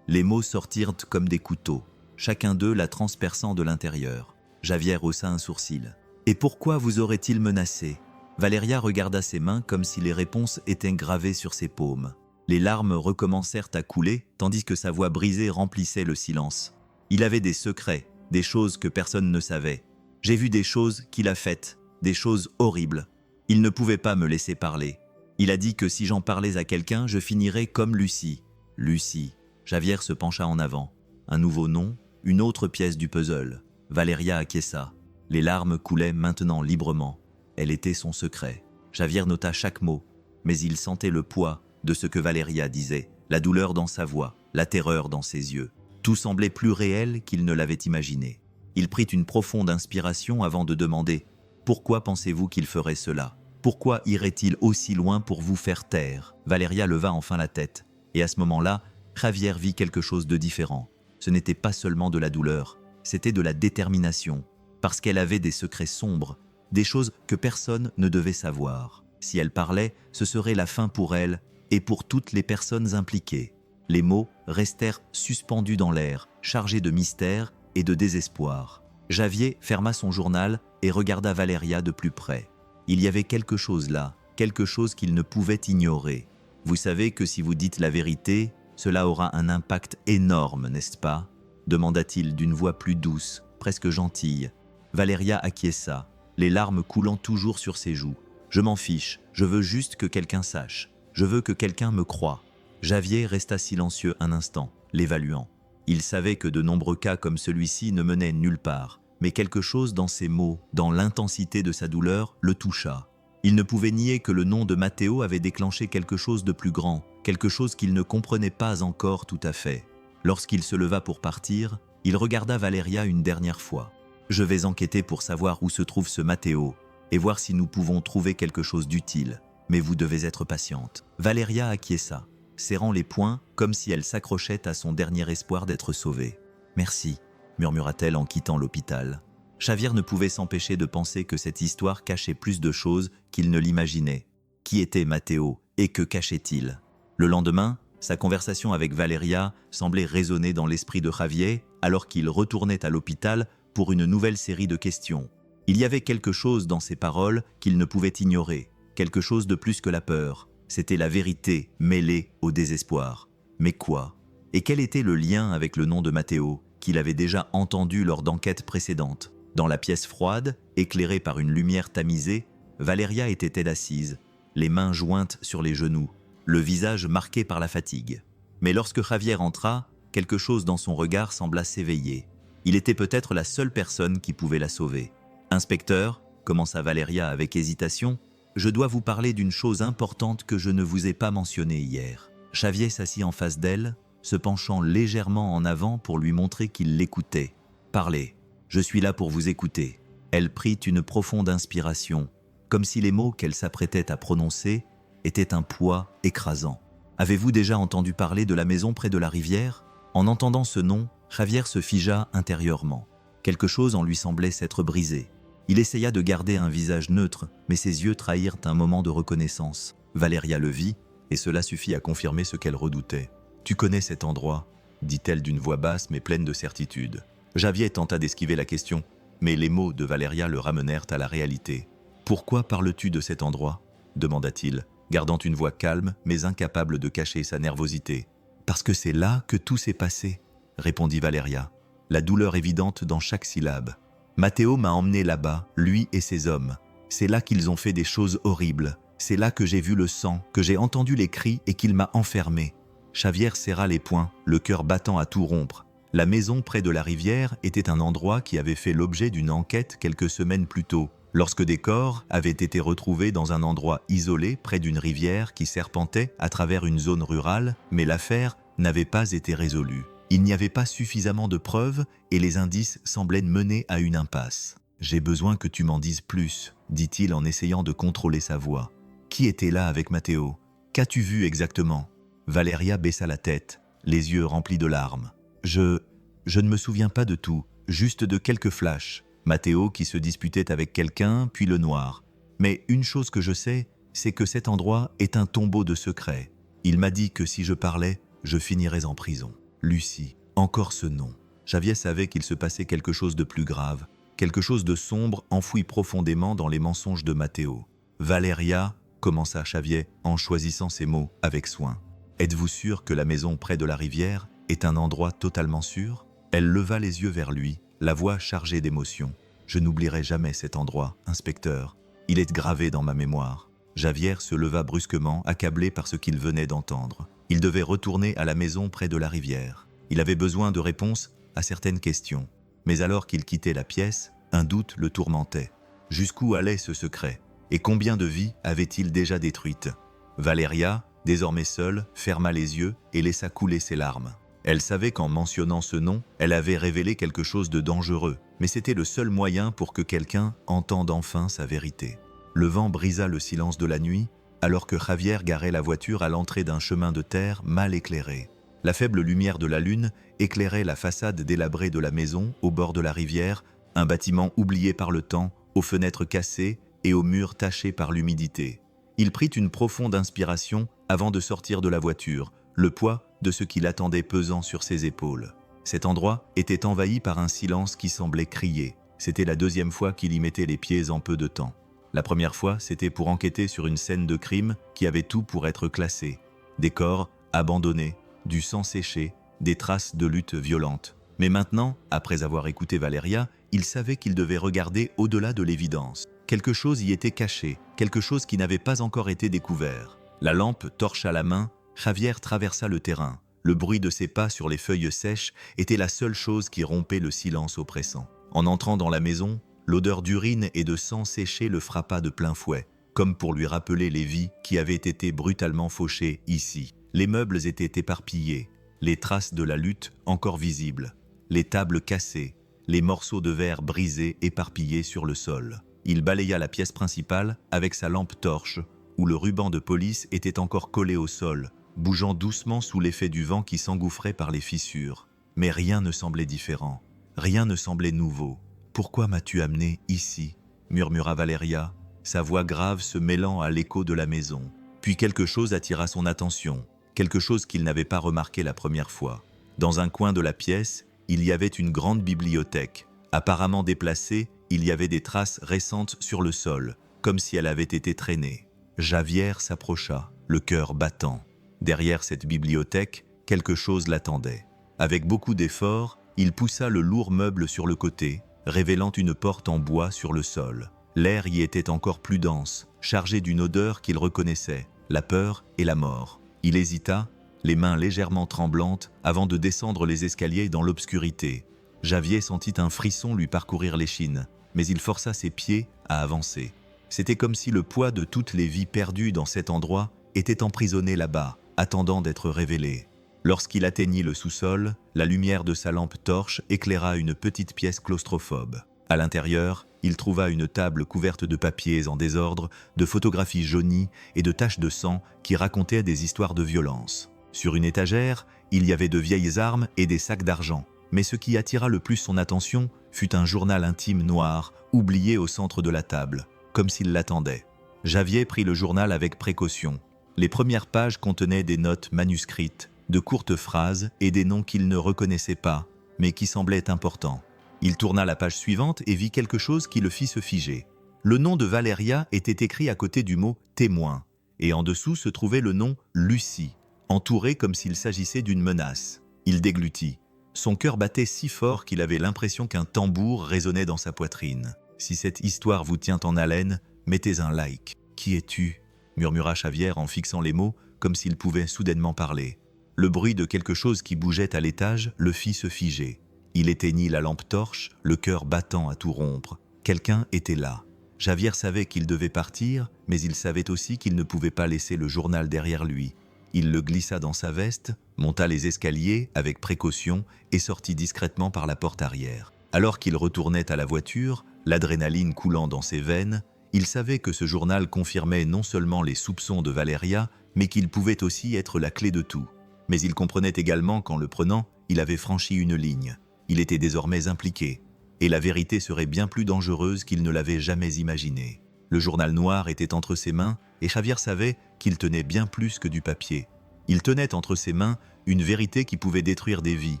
Les mots sortirent comme des couteaux, chacun d'eux la transperçant de l'intérieur. Xavier haussa un sourcil. « Et pourquoi vous aurait-il menacé ?» Valéria regarda ses mains comme si les réponses étaient gravées sur ses paumes. Les larmes recommencèrent à couler, tandis que sa voix brisée remplissait le silence. Il avait des secrets, des choses que personne ne savait. J'ai vu des choses qu'il a faites, des choses horribles. Il ne pouvait pas me laisser parler. Il a dit que si j'en parlais à quelqu'un, je finirais comme Lucie. Lucie. Xavier se pencha en avant. Un nouveau nom, une autre pièce du puzzle. Valéria acquiesça. Les larmes coulaient maintenant librement. Elle était son secret. Xavier nota chaque mot, mais il sentait le poids de ce que Valéria disait, la douleur dans sa voix, la terreur dans ses yeux. Tout semblait plus réel qu'il ne l'avait imaginé. Il prit une profonde inspiration avant de demander « Pourquoi pensez-vous qu'il ferait cela ? Pourquoi irait-il aussi loin pour vous faire taire ?» Valéria leva enfin la tête, et à ce moment-là, Xavier vit quelque chose de différent. Ce n'était pas seulement de la douleur, c'était de la détermination. parce qu'elle avait des secrets sombres, des choses que personne ne devait savoir. Si elle parlait, ce serait la fin pour elle et pour toutes les personnes impliquées. Les mots restèrent suspendus dans l'air, chargés de mystère et de désespoir. Javier ferma son journal et regarda Valeria de plus près. Il y avait quelque chose là, quelque chose qu'il ne pouvait ignorer. Vous savez que si vous dites la vérité, cela aura un impact énorme, n'est-ce pas ? Demanda-t-il d'une voix plus douce, presque gentille. Valeria acquiesça, les larmes coulant toujours sur ses joues. « Je m'en fiche, je veux juste que quelqu'un sache. Je veux que quelqu'un me croie. » Javier resta silencieux un instant, l'évaluant. Il savait que de nombreux cas comme celui-ci ne menaient nulle part, mais quelque chose dans ses mots, dans l'intensité de sa douleur, le toucha. Il ne pouvait nier que le nom de Matteo avait déclenché quelque chose de plus grand, quelque chose qu'il ne comprenait pas encore tout à fait. Lorsqu'il se leva pour partir, il regarda Valeria une dernière fois. « Je vais enquêter pour savoir où se trouve ce Matteo et voir si nous pouvons trouver quelque chose d'utile. Mais vous devez être patiente. » Valeria acquiesça, serrant les poings comme si elle s'accrochait à son dernier espoir d'être sauvée. « Merci » murmura-t-elle en quittant l'hôpital. Javier ne pouvait s'empêcher de penser que cette histoire cachait plus de choses qu'il ne l'imaginait. Qui était Matteo et que cachait-il ? Le lendemain, sa conversation avec Valeria semblait résonner dans l'esprit de Javier alors qu'il retournait à l'hôpital pour une nouvelle série de questions. Il y avait quelque chose dans ses paroles qu'il ne pouvait ignorer, quelque chose de plus que la peur. C'était la vérité mêlée au désespoir. Mais quoi ? Et quel était le lien avec le nom de Matteo, qu'il avait déjà entendu lors d'enquêtes précédentes ? Dans la pièce froide, éclairée par une lumière tamisée, Valeria était assise, les mains jointes sur les genoux, le visage marqué par la fatigue. Mais lorsque Javier entra, quelque chose dans son regard sembla s'éveiller. Il était peut-être la seule personne qui pouvait la sauver. « Inspecteur », commença Valeria avec hésitation, « je dois vous parler d'une chose importante que je ne vous ai pas mentionnée hier. » Javier s'assit en face d'elle, se penchant légèrement en avant pour lui montrer qu'il l'écoutait. « Parlez, je suis là pour vous écouter. » Elle prit une profonde inspiration, comme si les mots qu'elle s'apprêtait à prononcer étaient un poids écrasant. « Avez-vous déjà entendu parler de la maison près de la rivière ?» En entendant ce nom, Javier se figea intérieurement. Quelque chose en lui semblait s'être brisé. Il essaya de garder un visage neutre, mais ses yeux trahirent un moment de reconnaissance. Valeria le vit, et cela suffit à confirmer ce qu'elle redoutait. « Tu connais cet endroit ?» dit-elle d'une voix basse mais pleine de certitude. Javier tenta d'esquiver la question, mais les mots de Valeria le ramenèrent à la réalité. « Pourquoi parles-tu de cet endroit ?» demanda-t-il, gardant une voix calme mais incapable de cacher sa nervosité. « Parce que c'est là que tout s'est passé », répondit Valeria, la douleur évidente dans chaque syllabe. « Matteo m'a emmené là-bas, lui et ses hommes. C'est là qu'ils ont fait des choses horribles. C'est là que j'ai vu le sang, que j'ai entendu les cris et qu'il m'a enfermé. » Javier serra les poings, le cœur battant à tout rompre. La maison près de la rivière était un endroit qui avait fait l'objet d'une enquête quelques semaines plus tôt, lorsque des corps avaient été retrouvés dans un endroit isolé près d'une rivière qui serpentait à travers une zone rurale, mais l'affaire n'avait pas été résolue. Il n'y avait pas suffisamment de preuves et les indices semblaient mener à une impasse. « J'ai besoin que tu m'en dises plus », dit-il en essayant de contrôler sa voix. « Qui était là avec Matteo ? Qu'as-tu vu exactement ?» Valeria baissa la tête, les yeux remplis de larmes. « Je ne me souviens pas de tout, juste de quelques flashs. Matteo qui se disputait avec quelqu'un, puis le noir. Mais une chose que je sais, c'est que cet endroit est un tombeau de secrets. Il m'a dit que si je parlais, je finirais en prison. Lucie, encore ce nom. » Javier savait qu'il se passait quelque chose de plus grave, quelque chose de sombre enfoui profondément dans les mensonges de Matteo. « Valeria, » commença Javier en choisissant ses mots avec soin. « Êtes-vous sûr que la maison près de la rivière est un endroit totalement sûr ?» Elle leva les yeux vers lui, la voix chargée d'émotion. « Je n'oublierai jamais cet endroit, inspecteur. Il est gravé dans ma mémoire. » Javier se leva brusquement, accablé par ce qu'il venait d'entendre. Il devait retourner à la maison près de la rivière. Il avait besoin de réponses à certaines questions. Mais alors qu'il quittait la pièce, un doute le tourmentait. Jusqu'où allait ce secret ? Et combien de vies avait-il déjà détruites ? Valeria, désormais seule, ferma les yeux et laissa couler ses larmes. Elle savait qu'en mentionnant ce nom, elle avait révélé quelque chose de dangereux, mais c'était le seul moyen pour que quelqu'un entende enfin sa vérité. Le vent brisa le silence de la nuit, alors que Javier garait la voiture à l'entrée d'un chemin de terre mal éclairé. La faible lumière de la lune éclairait la façade délabrée de la maison au bord de la rivière, Un bâtiment oublié par le temps, aux fenêtres cassées et aux murs tachés par l'humidité. Il prit une profonde inspiration avant de sortir de la voiture, le poids de ce qui l'attendait pesant sur ses épaules. Cet endroit était envahi par un silence qui semblait crier. C'était la deuxième fois qu'il y mettait les pieds en peu de temps. La première fois, c'était pour enquêter sur une scène de crime qui avait tout pour être classée. Des corps abandonnés, du sang séché, des traces de lutte violente. Mais maintenant, après avoir écouté Valeria, il savait qu'il devait regarder au-delà de l'évidence. Quelque chose y était caché, quelque chose qui n'avait pas encore été découvert. La lampe torche à la main, Javier traversa le terrain. Le bruit de ses pas sur les feuilles sèches était la seule chose qui rompait le silence oppressant. En entrant dans la maison, l'odeur d'urine et de sang séché le frappa de plein fouet, comme pour lui rappeler les vies qui avaient été brutalement fauchées ici. Les meubles étaient éparpillés, les traces de la lutte encore visibles, les tables cassées, les morceaux de verre brisés éparpillés sur le sol. Il balaya la pièce principale avec sa lampe torche, où le ruban de police était encore collé au sol, bougeant doucement sous l'effet du vent qui s'engouffrait par les fissures. Mais rien ne semblait différent, rien ne semblait nouveau. « Pourquoi m'as-tu amené ici ?» murmura Valeria, sa voix grave se mêlant à l'écho de la maison. Puis quelque chose attira son attention, quelque chose qu'il n'avait pas remarqué la première fois. Dans un coin de la pièce, il y avait une grande bibliothèque. Apparemment déplacée, il y avait des traces récentes sur le sol, comme si elle avait été traînée. Javier s'approcha, le cœur battant. Derrière cette bibliothèque, quelque chose l'attendait. Avec beaucoup d'efforts, il poussa le lourd meuble sur le côté, révélant une porte en bois sur le sol. L'air y était encore plus dense, chargé d'une odeur qu'il reconnaissait, la peur et la mort. Il hésita, les mains légèrement tremblantes, avant de descendre les escaliers dans l'obscurité. Javier sentit un frisson lui parcourir l'échine, mais il força ses pieds à avancer. C'était comme si le poids de toutes les vies perdues dans cet endroit était emprisonné là-bas, attendant d'être révélé. Lorsqu'il atteignit le sous-sol, la lumière de sa lampe torche éclaira une petite pièce claustrophobe. À l'intérieur, il trouva une table couverte de papiers en désordre, de photographies jaunies et de taches de sang qui racontaient des histoires de violence. Sur une étagère, il y avait de vieilles armes et des sacs d'argent. Mais ce qui attira le plus son attention fut un journal intime noir, oublié au centre de la table, comme s'il l'attendait. Javier prit le journal avec précaution. Les premières pages contenaient des notes manuscrites, de courtes phrases et des noms qu'il ne reconnaissait pas, mais qui semblaient importants. Il tourna la page suivante et vit quelque chose qui le fit se figer. Le nom de Valeria était écrit à côté du mot « témoin », et en dessous se trouvait le nom « Lucie », entouré comme s'il s'agissait d'une menace. Il déglutit. Son cœur battait si fort qu'il avait l'impression qu'un tambour résonnait dans sa poitrine. « Si cette histoire vous tient en haleine, mettez un like. »« Qui es-tu » murmura Javier en fixant les mots comme s'il pouvait soudainement parler. Le bruit de quelque chose qui bougeait à l'étage le fit se figer. Il éteignit la lampe torche, le cœur battant à tout rompre. Quelqu'un était là. Javier savait qu'il devait partir, mais il savait aussi qu'il ne pouvait pas laisser le journal derrière lui. Il le glissa dans sa veste, monta les escaliers avec précaution et sortit discrètement par la porte arrière. Alors qu'il retournait à la voiture, l'adrénaline coulant dans ses veines, il savait que ce journal confirmait non seulement les soupçons de Valeria, mais qu'il pouvait aussi être la clé de tout. Mais il comprenait également qu'en le prenant, il avait franchi une ligne. Il était désormais impliqué, et la vérité serait bien plus dangereuse qu'il ne l'avait jamais imaginé. Le journal noir était entre ses mains, et Javier savait qu'il tenait bien plus que du papier. Il tenait entre ses mains une vérité qui pouvait détruire des vies,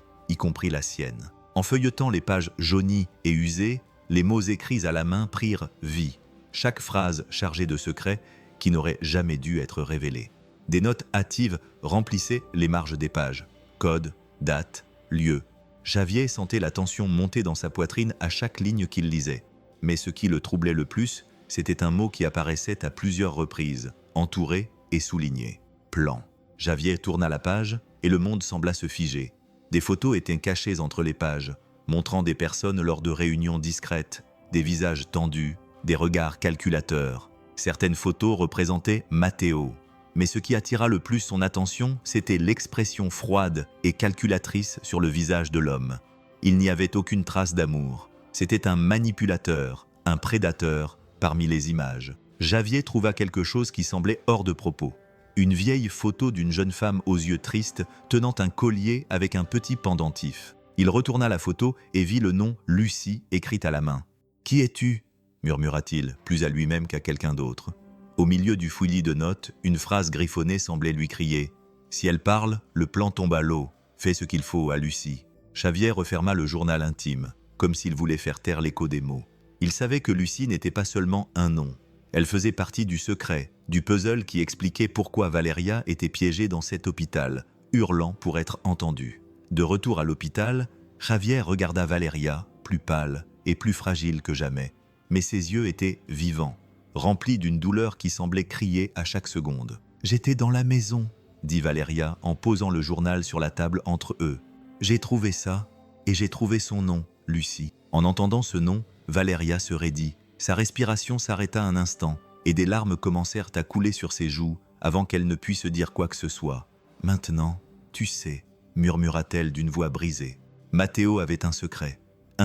y compris la sienne. En feuilletant les pages jaunies et usées, les mots écrits à la main prirent vie, chaque phrase chargée de secrets qui n'auraient jamais dû être révélés. Des notes hâtives remplissaient les marges des pages. Code, date, lieu. Javier sentait la tension monter dans sa poitrine à chaque ligne qu'il lisait. Mais ce qui le troublait le plus, c'était un mot qui apparaissait à plusieurs reprises, entouré et souligné. Plan. Javier tourna la page et le monde sembla se figer. Des photos étaient cachées entre les pages, montrant des personnes lors de réunions discrètes, des visages tendus, des regards calculateurs. Certaines photos représentaient Matteo. Mais ce qui attira le plus son attention, c'était l'expression froide et calculatrice sur le visage de l'homme. Il n'y avait aucune trace d'amour. C'était un manipulateur, un prédateur parmi les images. Javier trouva quelque chose qui semblait hors de propos. Une vieille photo d'une jeune femme aux yeux tristes tenant un collier avec un petit pendentif. Il retourna la photo et vit le nom Lucie écrit à la main. « Qui es-tu » murmura-t-il, plus à lui-même qu'à quelqu'un d'autre. Au milieu du fouillis de notes, une phrase griffonnée semblait lui crier « Si elle parle, le plan tombe à l'eau. Fais ce qu'il faut à Lucie. » Xavier referma le journal intime, comme s'il voulait faire taire l'écho des mots. Il savait que Lucie n'était pas seulement un nom. Elle faisait partie du secret, du puzzle qui expliquait pourquoi Valeria était piégée dans cet hôpital, hurlant pour être entendue. De retour à l'hôpital, Xavier regarda Valeria, plus pâle et plus fragile que jamais. Mais ses yeux étaient vivants, remplis d'une douleur qui semblait crier à chaque seconde. « J'étais dans la maison », dit Valeria en posant le journal sur la table entre eux. « J'ai trouvé ça, et j'ai trouvé son nom, Lucie. » En entendant ce nom, Valeria se raidit. Sa respiration s'arrêta un instant, et des larmes commencèrent à couler sur ses joues avant qu'elle ne puisse dire quoi que ce soit. « Maintenant, tu sais », murmura-t-elle d'une voix brisée. Matteo avait un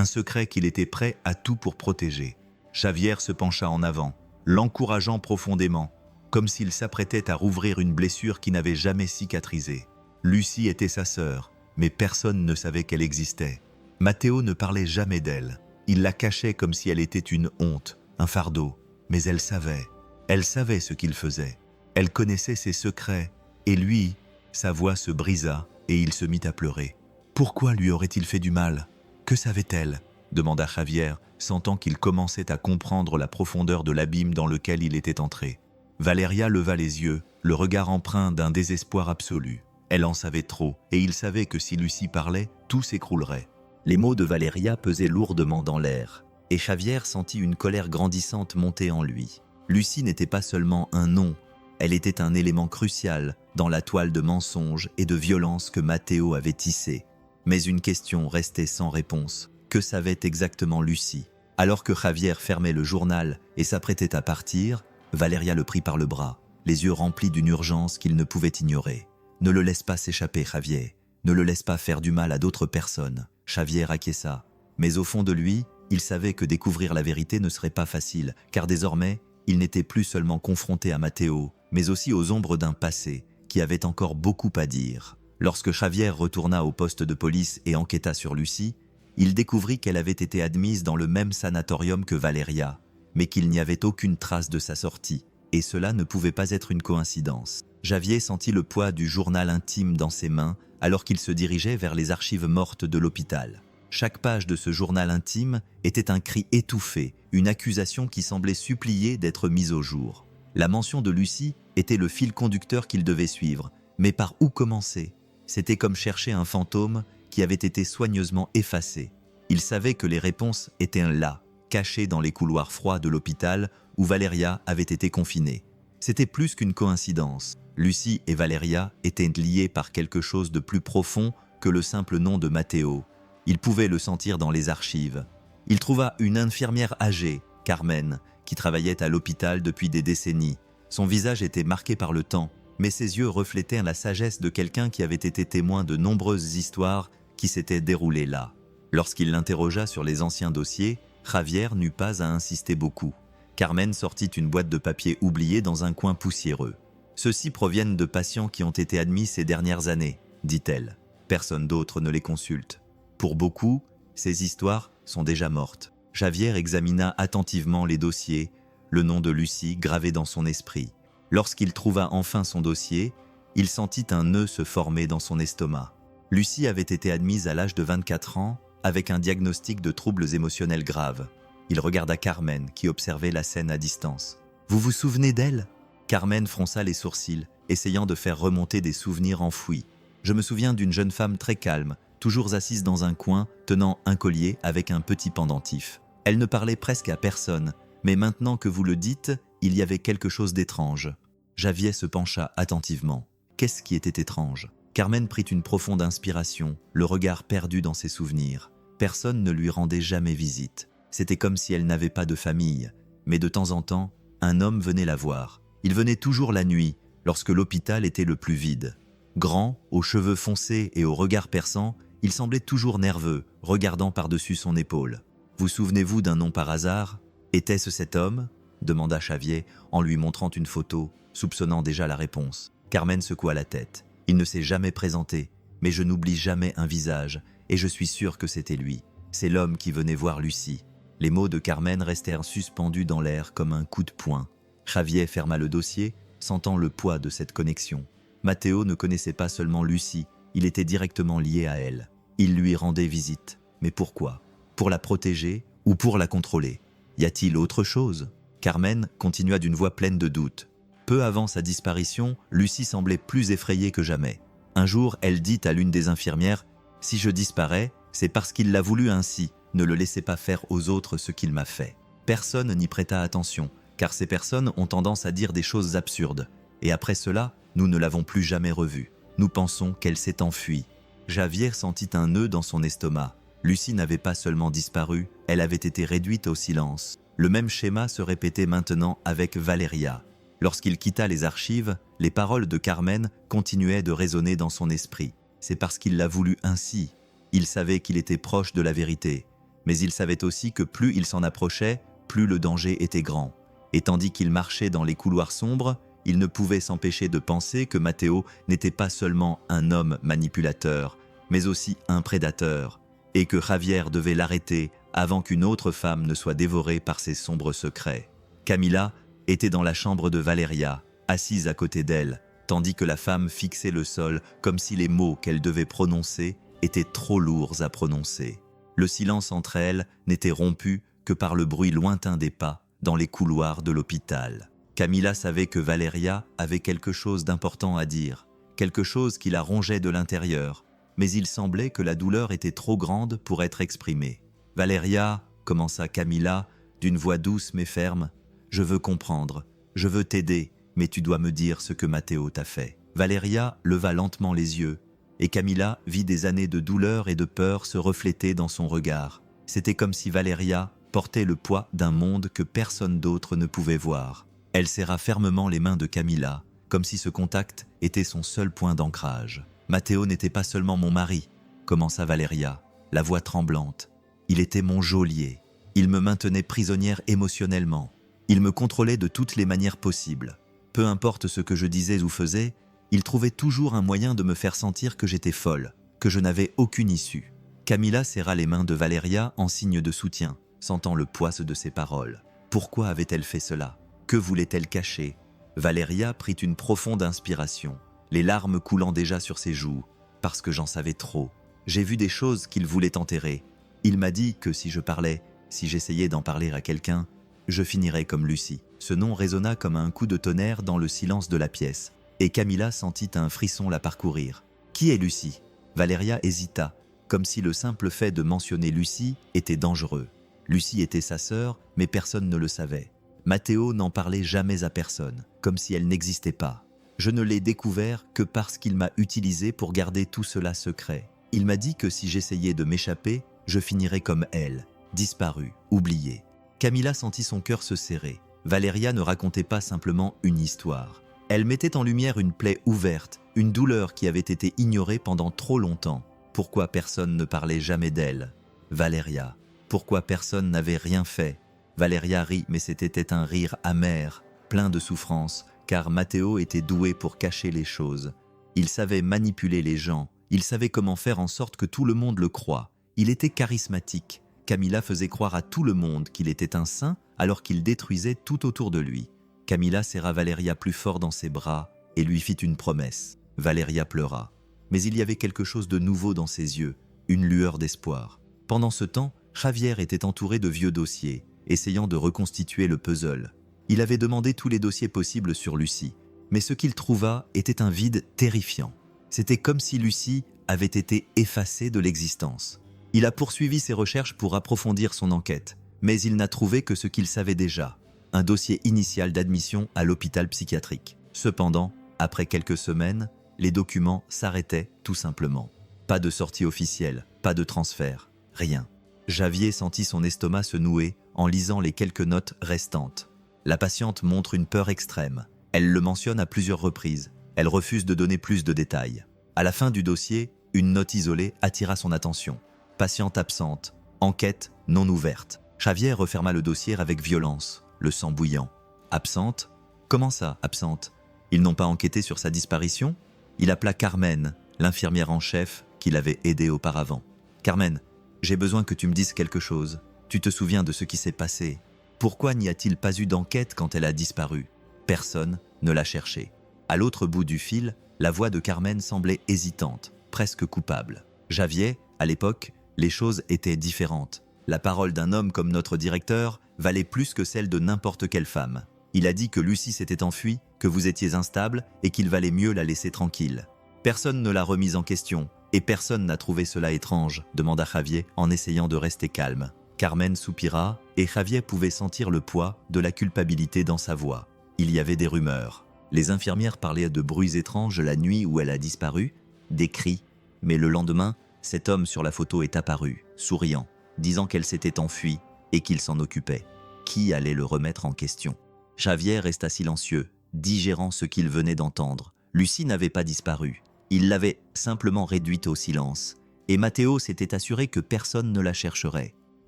secret qu'il était prêt à tout pour protéger. Xavier se pencha en avant, l'encourageant profondément, comme s'il s'apprêtait à rouvrir une blessure qui n'avait jamais cicatrisé. Lucie était sa sœur, mais personne ne savait qu'elle existait. Matteo ne parlait jamais d'elle. Il la cachait comme si elle était une honte, un fardeau. Mais elle savait ce qu'il faisait. Elle connaissait ses secrets, et lui, sa voix se brisa et il se mit à pleurer. Pourquoi lui aurait-il fait du mal ? Que savait-elle ? Demanda Xavier, sentant qu'il commençait à comprendre la profondeur de l'abîme dans lequel il était entré. Valeria leva les yeux, le regard empreint d'un désespoir absolu. Elle en savait trop, et il savait que si Lucie parlait, tout s'écroulerait. Les mots de Valeria pesaient lourdement dans l'air, et Xavier sentit une colère grandissante monter en lui. Lucie n'était pas seulement un nom, elle était un élément crucial dans la toile de mensonges et de violences que Matteo avait tissée. Mais une question restait sans réponse. Que savait exactement Lucie ? Alors que Xavier fermait le journal et s'apprêtait à partir, Valeria le prit par le bras, les yeux remplis d'une urgence qu'il ne pouvait ignorer. « Ne le laisse pas s'échapper, Xavier. Ne le laisse pas faire du mal à d'autres personnes. » Xavier acquiesça. Mais au fond de lui, il savait que découvrir la vérité ne serait pas facile, car désormais, il n'était plus seulement confronté à Matteo, mais aussi aux ombres d'un passé qui avait encore beaucoup à dire. Lorsque Xavier retourna au poste de police et enquêta sur Lucie, il découvrit qu'elle avait été admise dans le même sanatorium que Valeria, mais qu'il n'y avait aucune trace de sa sortie, et cela ne pouvait pas être une coïncidence. Xavier sentit le poids du journal intime dans ses mains alors qu'il se dirigeait vers les archives mortes de l'hôpital. Chaque page de ce journal intime était un cri étouffé, une accusation qui semblait supplier d'être mise au jour. La mention de Lucie était le fil conducteur qu'il devait suivre, mais par où commencer ? C'était comme chercher un fantôme qui avait été soigneusement effacé. Il savait que les réponses étaient là, cachées dans les couloirs froids de l'hôpital où Valeria avait été confinée. C'était plus qu'une coïncidence. Lucie et Valeria étaient liées par quelque chose de plus profond que le simple nom de Matteo. Il pouvait le sentir dans les archives. Il trouva une infirmière âgée, Carmen, qui travaillait à l'hôpital depuis des décennies. Son visage était marqué par le temps, mais ses yeux reflétaient la sagesse de quelqu'un qui avait été témoin de nombreuses histoires qui s'étaient déroulées là. Lorsqu'il l'interrogea sur les anciens dossiers, Xavier n'eut pas à insister beaucoup. Carmen sortit une boîte de papier oubliée dans un coin poussiéreux. « Ceux-ci proviennent de patients qui ont été admis ces dernières années, » dit-elle. Personne d'autre ne les consulte. Pour beaucoup, ces histoires sont déjà mortes. Xavier examina attentivement les dossiers, le nom de Lucie gravé dans son esprit. Lorsqu'il trouva enfin son dossier, il sentit un nœud se former dans son estomac. Lucie avait été admise à l'âge de 24 ans avec un diagnostic de troubles émotionnels graves. Il regarda Carmen qui observait la scène à distance. « Vous vous souvenez d'elle » Carmen fronça les sourcils, essayant de faire remonter des souvenirs enfouis. « Je me souviens d'une jeune femme très calme, toujours assise dans un coin, tenant un collier avec un petit pendentif. Elle ne parlait presque à personne, mais maintenant que vous le dites, il y avait quelque chose d'étrange. » Xavier se pencha attentivement. Qu'est-ce qui était étrange ? Carmen prit une profonde inspiration, le regard perdu dans ses souvenirs. Personne ne lui rendait jamais visite. C'était comme si elle n'avait pas de famille, mais de temps en temps, un homme venait la voir. Il venait toujours la nuit, lorsque l'hôpital était le plus vide. Grand, aux cheveux foncés et au regard perçant, il semblait toujours nerveux, regardant par-dessus son épaule. « Vous souvenez-vous d'un nom par hasard ? Était-ce cet homme ?» demanda Xavier en lui montrant une photo, soupçonnant déjà la réponse. Carmen secoua la tête. « Il ne s'est jamais présenté, mais je n'oublie jamais un visage, et je suis sûr que c'était lui. C'est l'homme qui venait voir Lucie. Les mots de Carmen restèrent suspendus dans l'air comme un coup de poing. Javier ferma le dossier, sentant le poids de cette connexion. Matteo ne connaissait pas seulement Lucie, il était directement lié à elle. Il lui rendait visite. Mais pourquoi? Pour la protéger ou pour la contrôler? Y a-t-il autre chose? Carmen continua d'une voix pleine de doute. Peu avant sa disparition, Lucie semblait plus effrayée que jamais. Un jour, elle dit à l'une des infirmières « Si je disparais, c'est parce qu'il l'a voulu ainsi, ne le laissez pas faire aux autres ce qu'il m'a fait. » Personne n'y prêta attention, car ces personnes ont tendance à dire des choses absurdes. Et après cela, nous ne l'avons plus jamais revue. Nous pensons qu'elle s'est enfuie. Javier sentit un nœud dans son estomac. Lucie n'avait pas seulement disparu, elle avait été réduite au silence. Le même schéma se répétait maintenant avec Valeria. Lorsqu'il quitta les archives, les paroles de Carmen continuaient de résonner dans son esprit. C'est parce qu'il l'a voulu ainsi. Il savait qu'il était proche de la vérité, mais il savait aussi que plus il s'en approchait, plus le danger était grand. Et tandis qu'il marchait dans les couloirs sombres, il ne pouvait s'empêcher de penser que Matteo n'était pas seulement un homme manipulateur, mais aussi un prédateur, et que Javier devait l'arrêter avant qu'une autre femme ne soit dévorée par ses sombres secrets. Camila était dans la chambre de Valeria, assise à côté d'elle, tandis que la femme fixait le sol comme si les mots qu'elle devait prononcer étaient trop lourds à prononcer. Le silence entre elles n'était rompu que par le bruit lointain des pas dans les couloirs de l'hôpital. Camila savait que Valeria avait quelque chose d'important à dire, quelque chose qui la rongeait de l'intérieur, mais il semblait que la douleur était trop grande pour être exprimée. « Valeria, » commença Camila, d'une voix douce mais ferme, « je veux comprendre, je veux t'aider, mais tu dois me dire ce que Matteo t'a fait. » Valeria leva lentement les yeux, et Camila vit des années de douleur et de peur se refléter dans son regard. C'était comme si Valeria portait le poids d'un monde que personne d'autre ne pouvait voir. Elle serra fermement les mains de Camila, comme si ce contact était son seul point d'ancrage. « Matteo n'était pas seulement mon mari, » commença Valeria, la voix tremblante. « Il était mon geôlier. Il me maintenait prisonnière émotionnellement. Il me contrôlait de toutes les manières possibles. Peu importe ce que je disais ou faisais, il trouvait toujours un moyen de me faire sentir que j'étais folle, que je n'avais aucune issue. » Camila serra les mains de Valeria en signe de soutien, sentant le poids de ses paroles. Pourquoi avait-elle fait cela? Que voulait-elle cacher? Valeria prit une profonde inspiration, les larmes coulant déjà sur ses joues. « Parce que j'en savais trop. J'ai vu des choses qu'il voulait enterrer. Il m'a dit que si je parlais, si j'essayais d'en parler à quelqu'un, je finirais comme Lucie. » Ce nom résonna comme un coup de tonnerre dans le silence de la pièce, et Camila sentit un frisson la parcourir. « Qui est Lucie ?» Valeria hésita, comme si le simple fait de mentionner Lucie était dangereux. Lucie était sa sœur, mais personne ne le savait. Matteo n'en parlait jamais à personne, comme si elle n'existait pas. Je ne l'ai découvert que parce qu'il m'a utilisé pour garder tout cela secret. Il m'a dit que si j'essayais de m'échapper, je finirais comme elle, disparue, oubliée. Camila sentit son cœur se serrer. Valeria ne racontait pas simplement une histoire. Elle mettait en lumière une plaie ouverte, une douleur qui avait été ignorée pendant trop longtemps. Pourquoi personne ne parlait jamais d'elle? Valeria. Pourquoi personne n'avait rien fait? Valeria rit, mais c'était un rire amer, plein de souffrance, car Matteo était doué pour cacher les choses. Il savait manipuler les gens, il savait comment faire en sorte que tout le monde le croie. Il était charismatique. Camila faisait croire à tout le monde qu'il était un saint alors qu'il détruisait tout autour de lui. Camila serra Valeria plus fort dans ses bras et lui fit une promesse. Valeria pleura. Mais il y avait quelque chose de nouveau dans ses yeux, une lueur d'espoir. Pendant ce temps, Javier était entouré de vieux dossiers, essayant de reconstituer le puzzle. Il avait demandé tous les dossiers possibles sur Lucie, mais ce qu'il trouva était un vide terrifiant. C'était comme si Lucie avait été effacée de l'existence. Il a poursuivi ses recherches pour approfondir son enquête, mais il n'a trouvé que ce qu'il savait déjà, un dossier initial d'admission à l'hôpital psychiatrique. Cependant, après quelques semaines, les documents s'arrêtaient tout simplement. Pas de sortie officielle, pas de transfert, rien. Javier sentit son estomac se nouer en lisant les quelques notes restantes. La patiente montre une peur extrême. Elle le mentionne à plusieurs reprises. Elle refuse de donner plus de détails. À la fin du dossier, une note isolée attira son attention. Patiente absente, enquête non ouverte. Javier referma le dossier avec violence, le sang bouillant. Absente? Comment ça, absente? Ils n'ont pas enquêté sur sa disparition? Il appela Carmen, l'infirmière en chef qui l'avait aidé auparavant. Carmen, j'ai besoin que tu me dises quelque chose. Tu te souviens de ce qui s'est passé? Pourquoi n'y a-t-il pas eu d'enquête quand elle a disparu? Personne ne l'a cherchée. À l'autre bout du fil, la voix de Carmen semblait hésitante, presque coupable. Javier, à l'époque, les choses étaient différentes. La parole d'un homme comme notre directeur valait plus que celle de n'importe quelle femme. Il a dit que Lucie s'était enfuie, que vous étiez instable et qu'il valait mieux la laisser tranquille. Personne ne l'a remise en question et personne n'a trouvé cela étrange, demanda Javier en essayant de rester calme. Carmen soupira et Javier pouvait sentir le poids de la culpabilité dans sa voix. Il y avait des rumeurs. Les infirmières parlaient de bruits étranges la nuit où elle a disparu, des cris, mais le lendemain, cet homme sur la photo est apparu, souriant, disant qu'elle s'était enfuie et qu'il s'en occupait. Qui allait le remettre en question? Javier resta silencieux, digérant ce qu'il venait d'entendre. Lucie n'avait pas disparu. Il l'avait simplement réduite au silence. Et Matteo s'était assuré que personne ne la chercherait.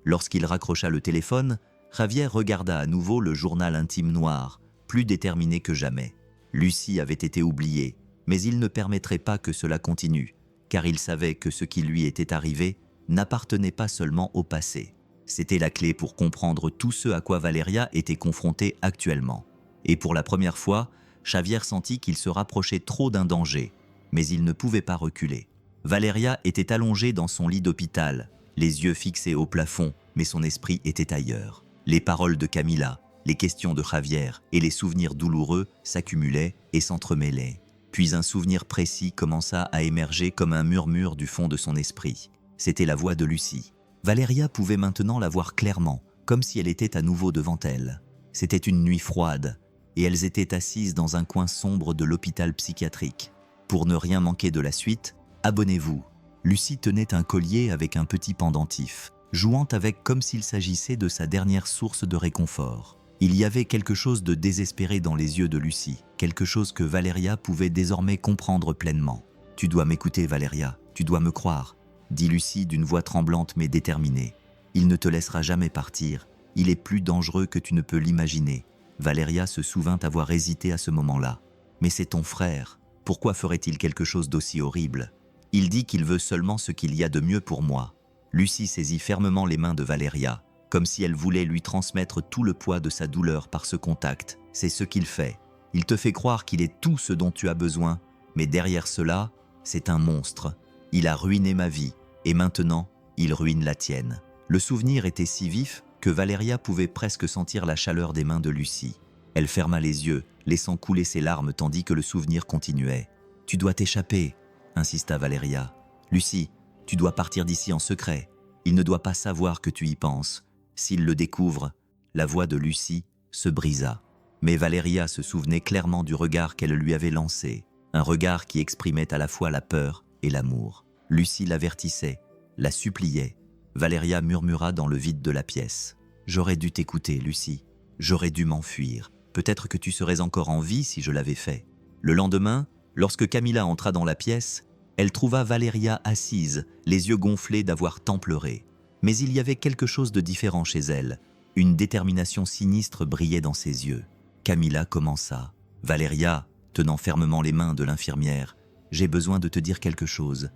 Lorsqu'il raccrocha le téléphone, Javier regarda à nouveau le journal intime noir, plus déterminé que jamais. Lucie avait été oubliée, mais il ne permettrait pas que cela continue, car il savait que ce qui lui était arrivé n'appartenait pas seulement au passé. C'était la clé pour comprendre tout ce à quoi Valeria était confrontée actuellement. Et pour la première fois, Javier sentit qu'il se rapprochait trop d'un danger, mais il ne pouvait pas reculer. Valeria était allongée dans son lit d'hôpital, les yeux fixés au plafond, mais son esprit était ailleurs. Les paroles de Camila, les questions de Javier et les souvenirs douloureux s'accumulaient et s'entremêlaient. Puis un souvenir précis commença à émerger comme un murmure du fond de son esprit. C'était la voix de Lucie. Valeria pouvait maintenant la voir clairement, comme si elle était à nouveau devant elle. C'était une nuit froide, et elles étaient assises dans un coin sombre de l'hôpital psychiatrique. Pour ne rien manquer de la suite, abonnez-vous. Lucie tenait un collier avec un petit pendentif, jouant avec comme s'il s'agissait de sa dernière source de réconfort. Il y avait quelque chose de désespéré dans les yeux de Lucie, quelque chose que Valeria pouvait désormais comprendre pleinement. « Tu dois m'écouter, Valeria, tu dois me croire », dit Lucie d'une voix tremblante mais déterminée. « Il ne te laissera jamais partir, il est plus dangereux que tu ne peux l'imaginer. » Valeria se souvint avoir hésité à ce moment-là. « Mais c'est ton frère, pourquoi ferait-il quelque chose d'aussi horrible? Il dit qu'il veut seulement ce qu'il y a de mieux pour moi. » Lucie saisit fermement les mains de Valeria, comme si elle voulait lui transmettre tout le poids de sa douleur par ce contact. « C'est ce qu'il fait. Il te fait croire qu'il est tout ce dont tu as besoin, mais derrière cela, c'est un monstre. Il a ruiné ma vie, et maintenant, il ruine la tienne. » Le souvenir était si vif que Valeria pouvait presque sentir la chaleur des mains de Lucie. Elle ferma les yeux, laissant couler ses larmes tandis que le souvenir continuait. « Tu dois t'échapper, » insista Valeria. « Lucie, tu dois partir d'ici en secret. Il ne doit pas savoir que tu y penses. S'il le découvre, » la voix de Lucie se brisa. Mais Valeria se souvenait clairement du regard qu'elle lui avait lancé, un regard qui exprimait à la fois la peur et l'amour. Lucie l'avertissait, la suppliait. Valeria murmura dans le vide de la pièce. « J'aurais dû t'écouter, Lucie. J'aurais dû m'enfuir. Peut-être que tu serais encore en vie si je l'avais fait. » Le lendemain, lorsque Camila entra dans la pièce, elle trouva Valeria assise, les yeux gonflés d'avoir tant pleuré. Mais il y avait quelque chose de différent chez elle. Une détermination sinistre brillait dans ses yeux. Camila commença. « Valeria, tenant fermement les mains de l'infirmière, j'ai besoin de te dire quelque chose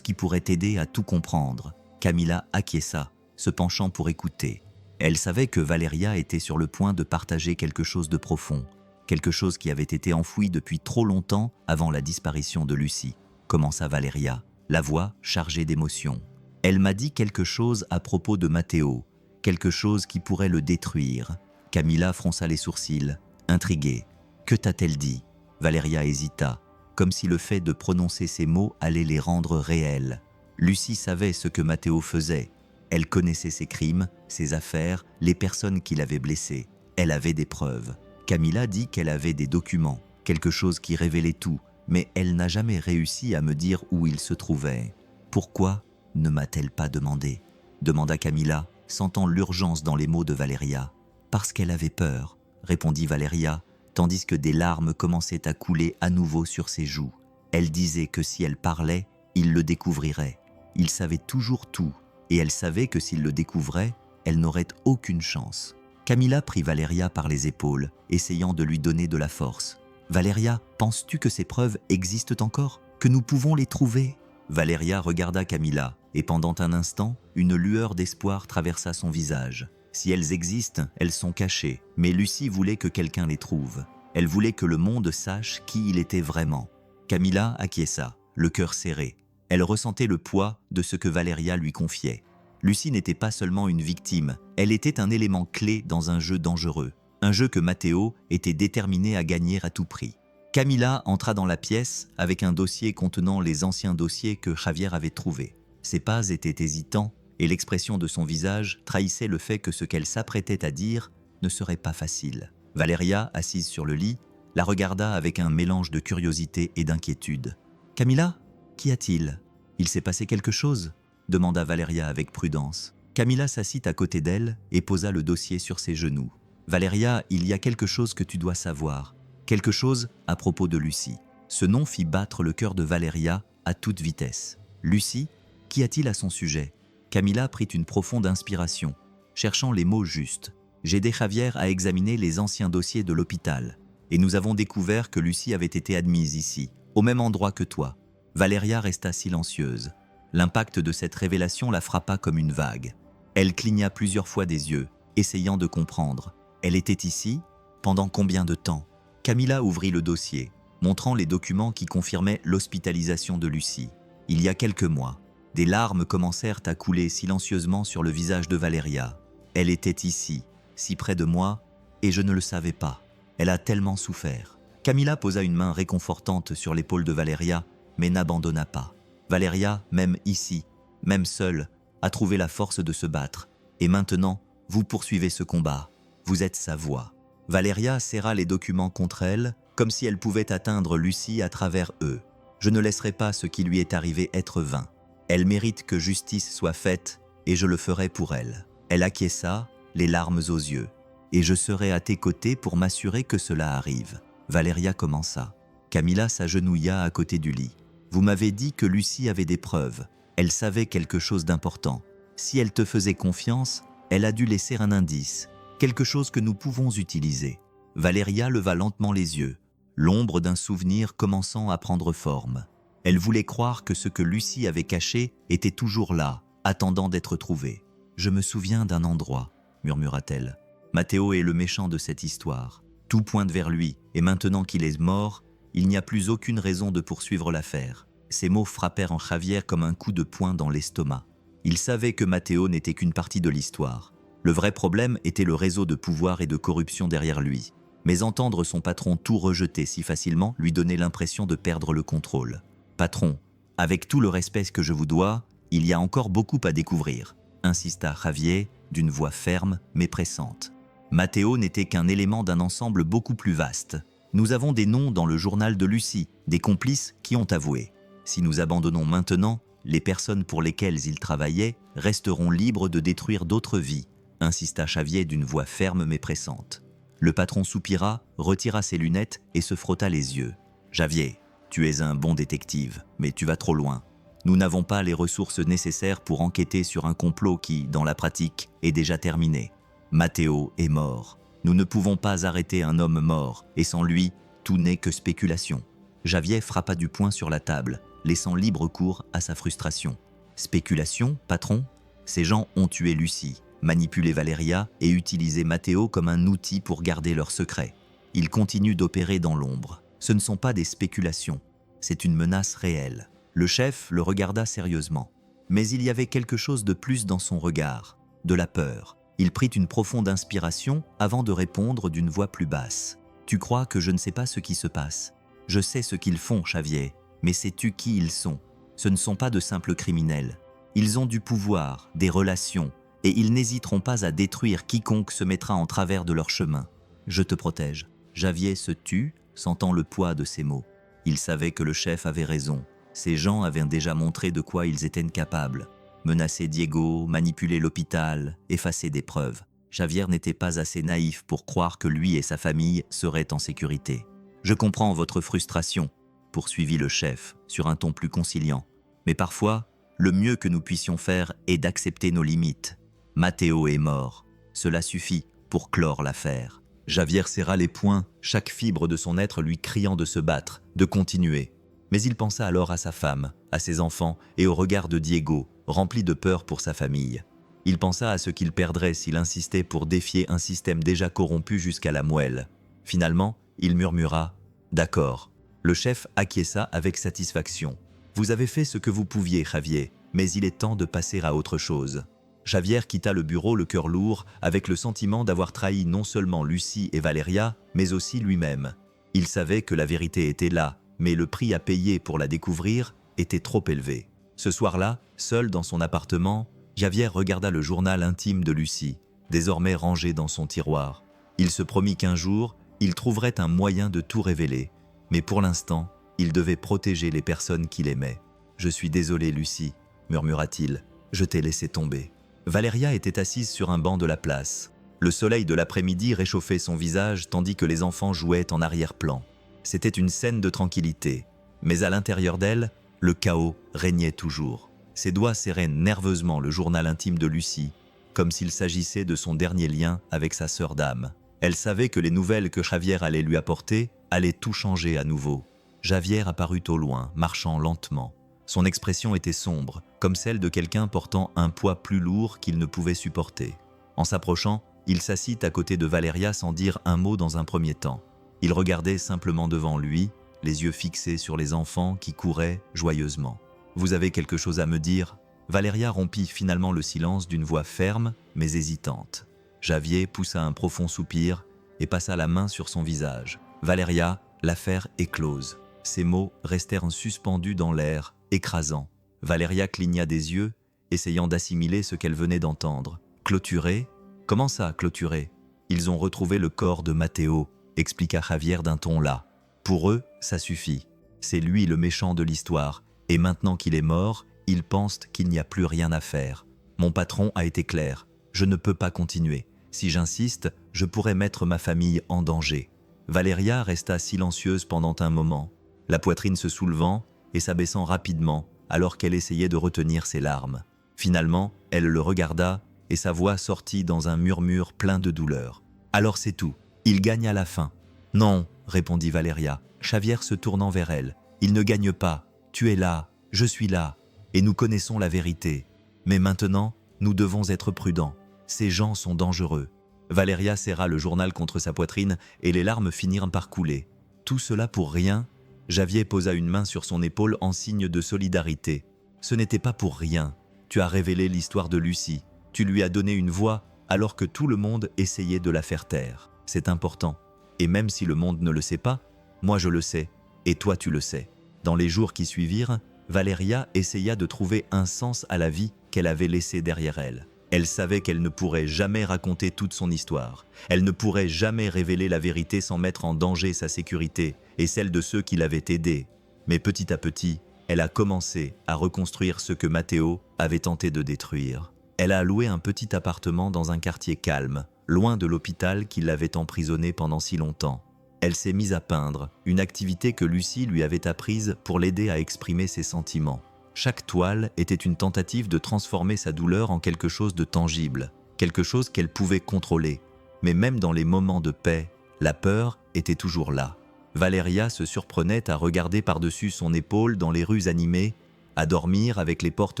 qui pourrait t'aider à tout comprendre. » Camila acquiesça, se penchant pour écouter. Elle savait que Valeria était sur le point de partager quelque chose de profond, quelque chose qui avait été enfoui depuis trop longtemps avant la disparition de Lucie. Commença Valeria, la voix chargée d'émotion. Elle m'a dit quelque chose à propos de Matteo, quelque chose qui pourrait le détruire. Camila fronça les sourcils, intriguée. Que t'a-t-elle dit? Valeria hésita, comme si le fait de prononcer ces mots allait les rendre réels. Lucie savait ce que Matteo faisait. Elle connaissait ses crimes, ses affaires, les personnes qui l'avaient blessé. Elle avait des preuves. Camila dit qu'elle avait des documents, quelque chose qui révélait tout, mais elle n'a jamais réussi à me dire où il se trouvait. Pourquoi ne m'a-t-elle pas demandé? Demanda Camila, sentant l'urgence dans les mots de Valeria. Parce qu'elle avait peur, répondit Valeria, tandis que des larmes commençaient à couler à nouveau sur ses joues. Elle disait que si elle parlait, il le découvrirait. Il savait toujours tout, et elle savait que s'il le découvrait, elle n'aurait aucune chance. Camila prit Valeria par les épaules, essayant de lui donner de la force. « Valeria, penses-tu que ces preuves existent encore? Que nous pouvons les trouver ?» Valeria regarda Camila, et pendant un instant, une lueur d'espoir traversa son visage. Si elles existent, elles sont cachées, mais Lucie voulait que quelqu'un les trouve. Elle voulait que le monde sache qui il était vraiment. Camilla acquiesça, le cœur serré. Elle ressentait le poids de ce que Valeria lui confiait. Lucie n'était pas seulement une victime, elle était un élément clé dans un jeu dangereux. Un jeu que Matteo était déterminé à gagner à tout prix. Camilla entra dans la pièce avec un dossier contenant les anciens dossiers que Javier avait trouvés. Ses pas étaient hésitants et l'expression de son visage trahissait le fait que ce qu'elle s'apprêtait à dire ne serait pas facile. Valeria, assise sur le lit, la regarda avec un mélange de curiosité et d'inquiétude. « Camilla, qu'y a-t-il ? Il s'est passé quelque chose ?» demanda Valeria avec prudence. Camilla s'assit à côté d'elle et posa le dossier sur ses genoux. « Valeria, il y a quelque chose que tu dois savoir. Quelque chose à propos de Lucie. » Ce nom fit battre le cœur de Valeria à toute vitesse. « Lucie, qu'y a-t-il à son sujet ?» Camilla prit une profonde inspiration, cherchant les mots justes. « J'ai aidé Javier à examiner les anciens dossiers de l'hôpital, et nous avons découvert que Lucie avait été admise ici, au même endroit que toi. » Valeria resta silencieuse. L'impact de cette révélation la frappa comme une vague. Elle cligna plusieurs fois des yeux, essayant de comprendre. Elle était ici ? Pendant combien de temps ? Camilla ouvrit le dossier, montrant les documents qui confirmaient l'hospitalisation de Lucie. Il y a quelques mois, des larmes commencèrent à couler silencieusement sur le visage de Valeria. Elle était ici, si près de moi, et je ne le savais pas. Elle a tellement souffert. Camilla posa une main réconfortante sur l'épaule de Valeria, mais n'abandonna pas. Valeria, même ici, même seule, a trouvé la force de se battre. Et maintenant, vous poursuivez ce combat. Vous êtes sa voix. Valeria serra les documents contre elle, comme si elle pouvait atteindre Lucie à travers eux. Je ne laisserai pas ce qui lui est arrivé être vain. Elle mérite que justice soit faite, et je le ferai pour elle. Elle acquiesça, les larmes aux yeux. Et je serai à tes côtés pour m'assurer que cela arrive. Valeria commença. Camilla s'agenouilla à côté du lit. Vous m'avez dit que Lucie avait des preuves. Elle savait quelque chose d'important. Si elle te faisait confiance, elle a dû laisser un indice, quelque chose que nous pouvons utiliser. Valeria leva lentement les yeux, l'ombre d'un souvenir commençant à prendre forme. Elle voulait croire que ce que Lucie avait caché était toujours là, attendant d'être trouvé. « Je me souviens d'un endroit », murmura-t-elle. « Matteo est le méchant de cette histoire. Tout pointe vers lui, et maintenant qu'il est mort, il n'y a plus aucune raison de poursuivre l'affaire. » Ces mots frappèrent en Javier comme un coup de poing dans l'estomac. Il savait que Matteo n'était qu'une partie de l'histoire. Le vrai problème était le réseau de pouvoir et de corruption derrière lui. Mais entendre son patron tout rejeter si facilement lui donnait l'impression de perdre le contrôle. « Patron, avec tout le respect que je vous dois, il y a encore beaucoup à découvrir », insista Javier d'une voix ferme mais pressante. Matteo n'était qu'un élément d'un ensemble beaucoup plus vaste. Nous avons des noms dans le journal de Lucie, des complices qui ont avoué. Si nous abandonnons maintenant, les personnes pour lesquelles ils travaillaient resteront libres de détruire d'autres vies, insista Javier d'une voix ferme mais pressante. Le patron soupira, retira ses lunettes et se frotta les yeux. « Javier, tu es un bon détective, mais tu vas trop loin. Nous n'avons pas les ressources nécessaires pour enquêter sur un complot qui, dans la pratique, est déjà terminé. Matteo est mort. Nous ne pouvons pas arrêter un homme mort, et sans lui, tout n'est que spéculation. » Javier frappa du poing sur la table, laissant libre cours à sa frustration. « Spéculation, patron ? Ces gens ont tué Lucie, manipulé Valeria et utilisé Matteo comme un outil pour garder leur secret. Ils continuent d'opérer dans l'ombre. Ce ne sont pas des spéculations, c'est une menace réelle. » Le chef le regarda sérieusement. Mais il y avait quelque chose de plus dans son regard, de la peur. Il prit une profonde inspiration avant de répondre d'une voix plus basse. « Tu crois que je ne sais pas ce qui se passe ? Je sais ce qu'ils font, Javier, mais sais-tu qui ils sont ? Ce ne sont pas de simples criminels. Ils ont du pouvoir, des relations, et ils n'hésiteront pas à détruire quiconque se mettra en travers de leur chemin. Je te protège. » Javier se tut, sentant le poids de ses mots. Il savait que le chef avait raison. Ces gens avaient déjà montré de quoi ils étaient capables. Menacer Diego, manipuler l'hôpital, effacer des preuves. Javier n'était pas assez naïf pour croire que lui et sa famille seraient en sécurité. « Je comprends votre frustration », poursuivit le chef sur un ton plus conciliant. « Mais parfois, le mieux que nous puissions faire est d'accepter nos limites. Matteo est mort. Cela suffit pour clore l'affaire. » Javier serra les poings, chaque fibre de son être lui criant de se battre, de continuer. Mais il pensa alors à sa femme, à ses enfants et au regard de Diego, rempli de peur pour sa famille. Il pensa à ce qu'il perdrait s'il insistait pour défier un système déjà corrompu jusqu'à la moelle. Finalement, il murmura « D'accord ». Le chef acquiesça avec satisfaction. « Vous avez fait ce que vous pouviez, Javier, mais il est temps de passer à autre chose. » Javier quitta le bureau le cœur lourd, avec le sentiment d'avoir trahi non seulement Lucie et Valeria, mais aussi lui-même. Il savait que la vérité était là, mais le prix à payer pour la découvrir était trop élevé. Ce soir-là, seul dans son appartement, Javier regarda le journal intime de Lucie, désormais rangé dans son tiroir. Il se promit qu'un jour, il trouverait un moyen de tout révéler. Mais pour l'instant, il devait protéger les personnes qu'il aimait. « Je suis désolé, Lucie », murmura-t-il. « Je t'ai laissé tomber. » Valeria était assise sur un banc de la place. Le soleil de l'après-midi réchauffait son visage tandis que les enfants jouaient en arrière-plan. C'était une scène de tranquillité. Mais à l'intérieur d'elle, le chaos régnait toujours. Ses doigts serraient nerveusement le journal intime de Lucie, comme s'il s'agissait de son dernier lien avec sa sœur d'âme. Elle savait que les nouvelles que Javier allait lui apporter allaient tout changer à nouveau. Javier apparut au loin, marchant lentement. Son expression était sombre, comme celle de quelqu'un portant un poids plus lourd qu'il ne pouvait supporter. En s'approchant, il s'assit à côté de Valeria sans dire un mot dans un premier temps. Il regardait simplement devant lui, les yeux fixés sur les enfants qui couraient joyeusement. « Vous avez quelque chose à me dire ?» Valeria rompit finalement le silence d'une voix ferme mais hésitante. Javier poussa un profond soupir et passa la main sur son visage. « Valeria, l'affaire est close. » Ces mots restèrent suspendus dans l'air, écrasants. Valeria cligna des yeux, essayant d'assimiler ce qu'elle venait d'entendre. « Clôturé ? Comment ça, clôturé ? Ils ont retrouvé le corps de Matteo, expliqua Javier d'un ton las. Pour eux, ça suffit. C'est lui le méchant de l'histoire, et maintenant qu'il est mort, ils pensent qu'il n'y a plus rien à faire. Mon patron a été clair. Je ne peux pas continuer. Si j'insiste, je pourrais mettre ma famille en danger. » Valeria resta silencieuse pendant un moment, la poitrine se soulevant et s'abaissant rapidement alors qu'elle essayait de retenir ses larmes. Finalement, elle le regarda et sa voix sortit dans un murmure plein de douleur. « Alors c'est tout. Il gagne à la fin. »« Non, » répondit Valeria, Javier se tournant vers elle. « Il ne gagne pas. Tu es là, je suis là, et nous connaissons la vérité. Mais maintenant, nous devons être prudents. Ces gens sont dangereux. » Valeria serra le journal contre sa poitrine et les larmes finirent par couler. Tout cela pour rien. Javier posa une main sur son épaule en signe de solidarité. « Ce n'était pas pour rien. Tu as révélé l'histoire de Lucie. Tu lui as donné une voix alors que tout le monde essayait de la faire taire. C'est important. Et même si le monde ne le sait pas, moi je le sais, et toi tu le sais. » Dans les jours qui suivirent, Valeria essaya de trouver un sens à la vie qu'elle avait laissée derrière elle. Elle savait qu'elle ne pourrait jamais raconter toute son histoire. Elle ne pourrait jamais révéler la vérité sans mettre en danger sa sécurité et celle de ceux qui l'avaient aidée. Mais petit à petit, elle a commencé à reconstruire ce que Matteo avait tenté de détruire. Elle a loué un petit appartement dans un quartier calme, loin de l'hôpital qui l'avait emprisonnée pendant si longtemps. Elle s'est mise à peindre, une activité que Lucie lui avait apprise pour l'aider à exprimer ses sentiments. Chaque toile était une tentative de transformer sa douleur en quelque chose de tangible, quelque chose qu'elle pouvait contrôler. Mais même dans les moments de paix, la peur était toujours là. Valeria se surprenait à regarder par-dessus son épaule dans les rues animées, à dormir avec les portes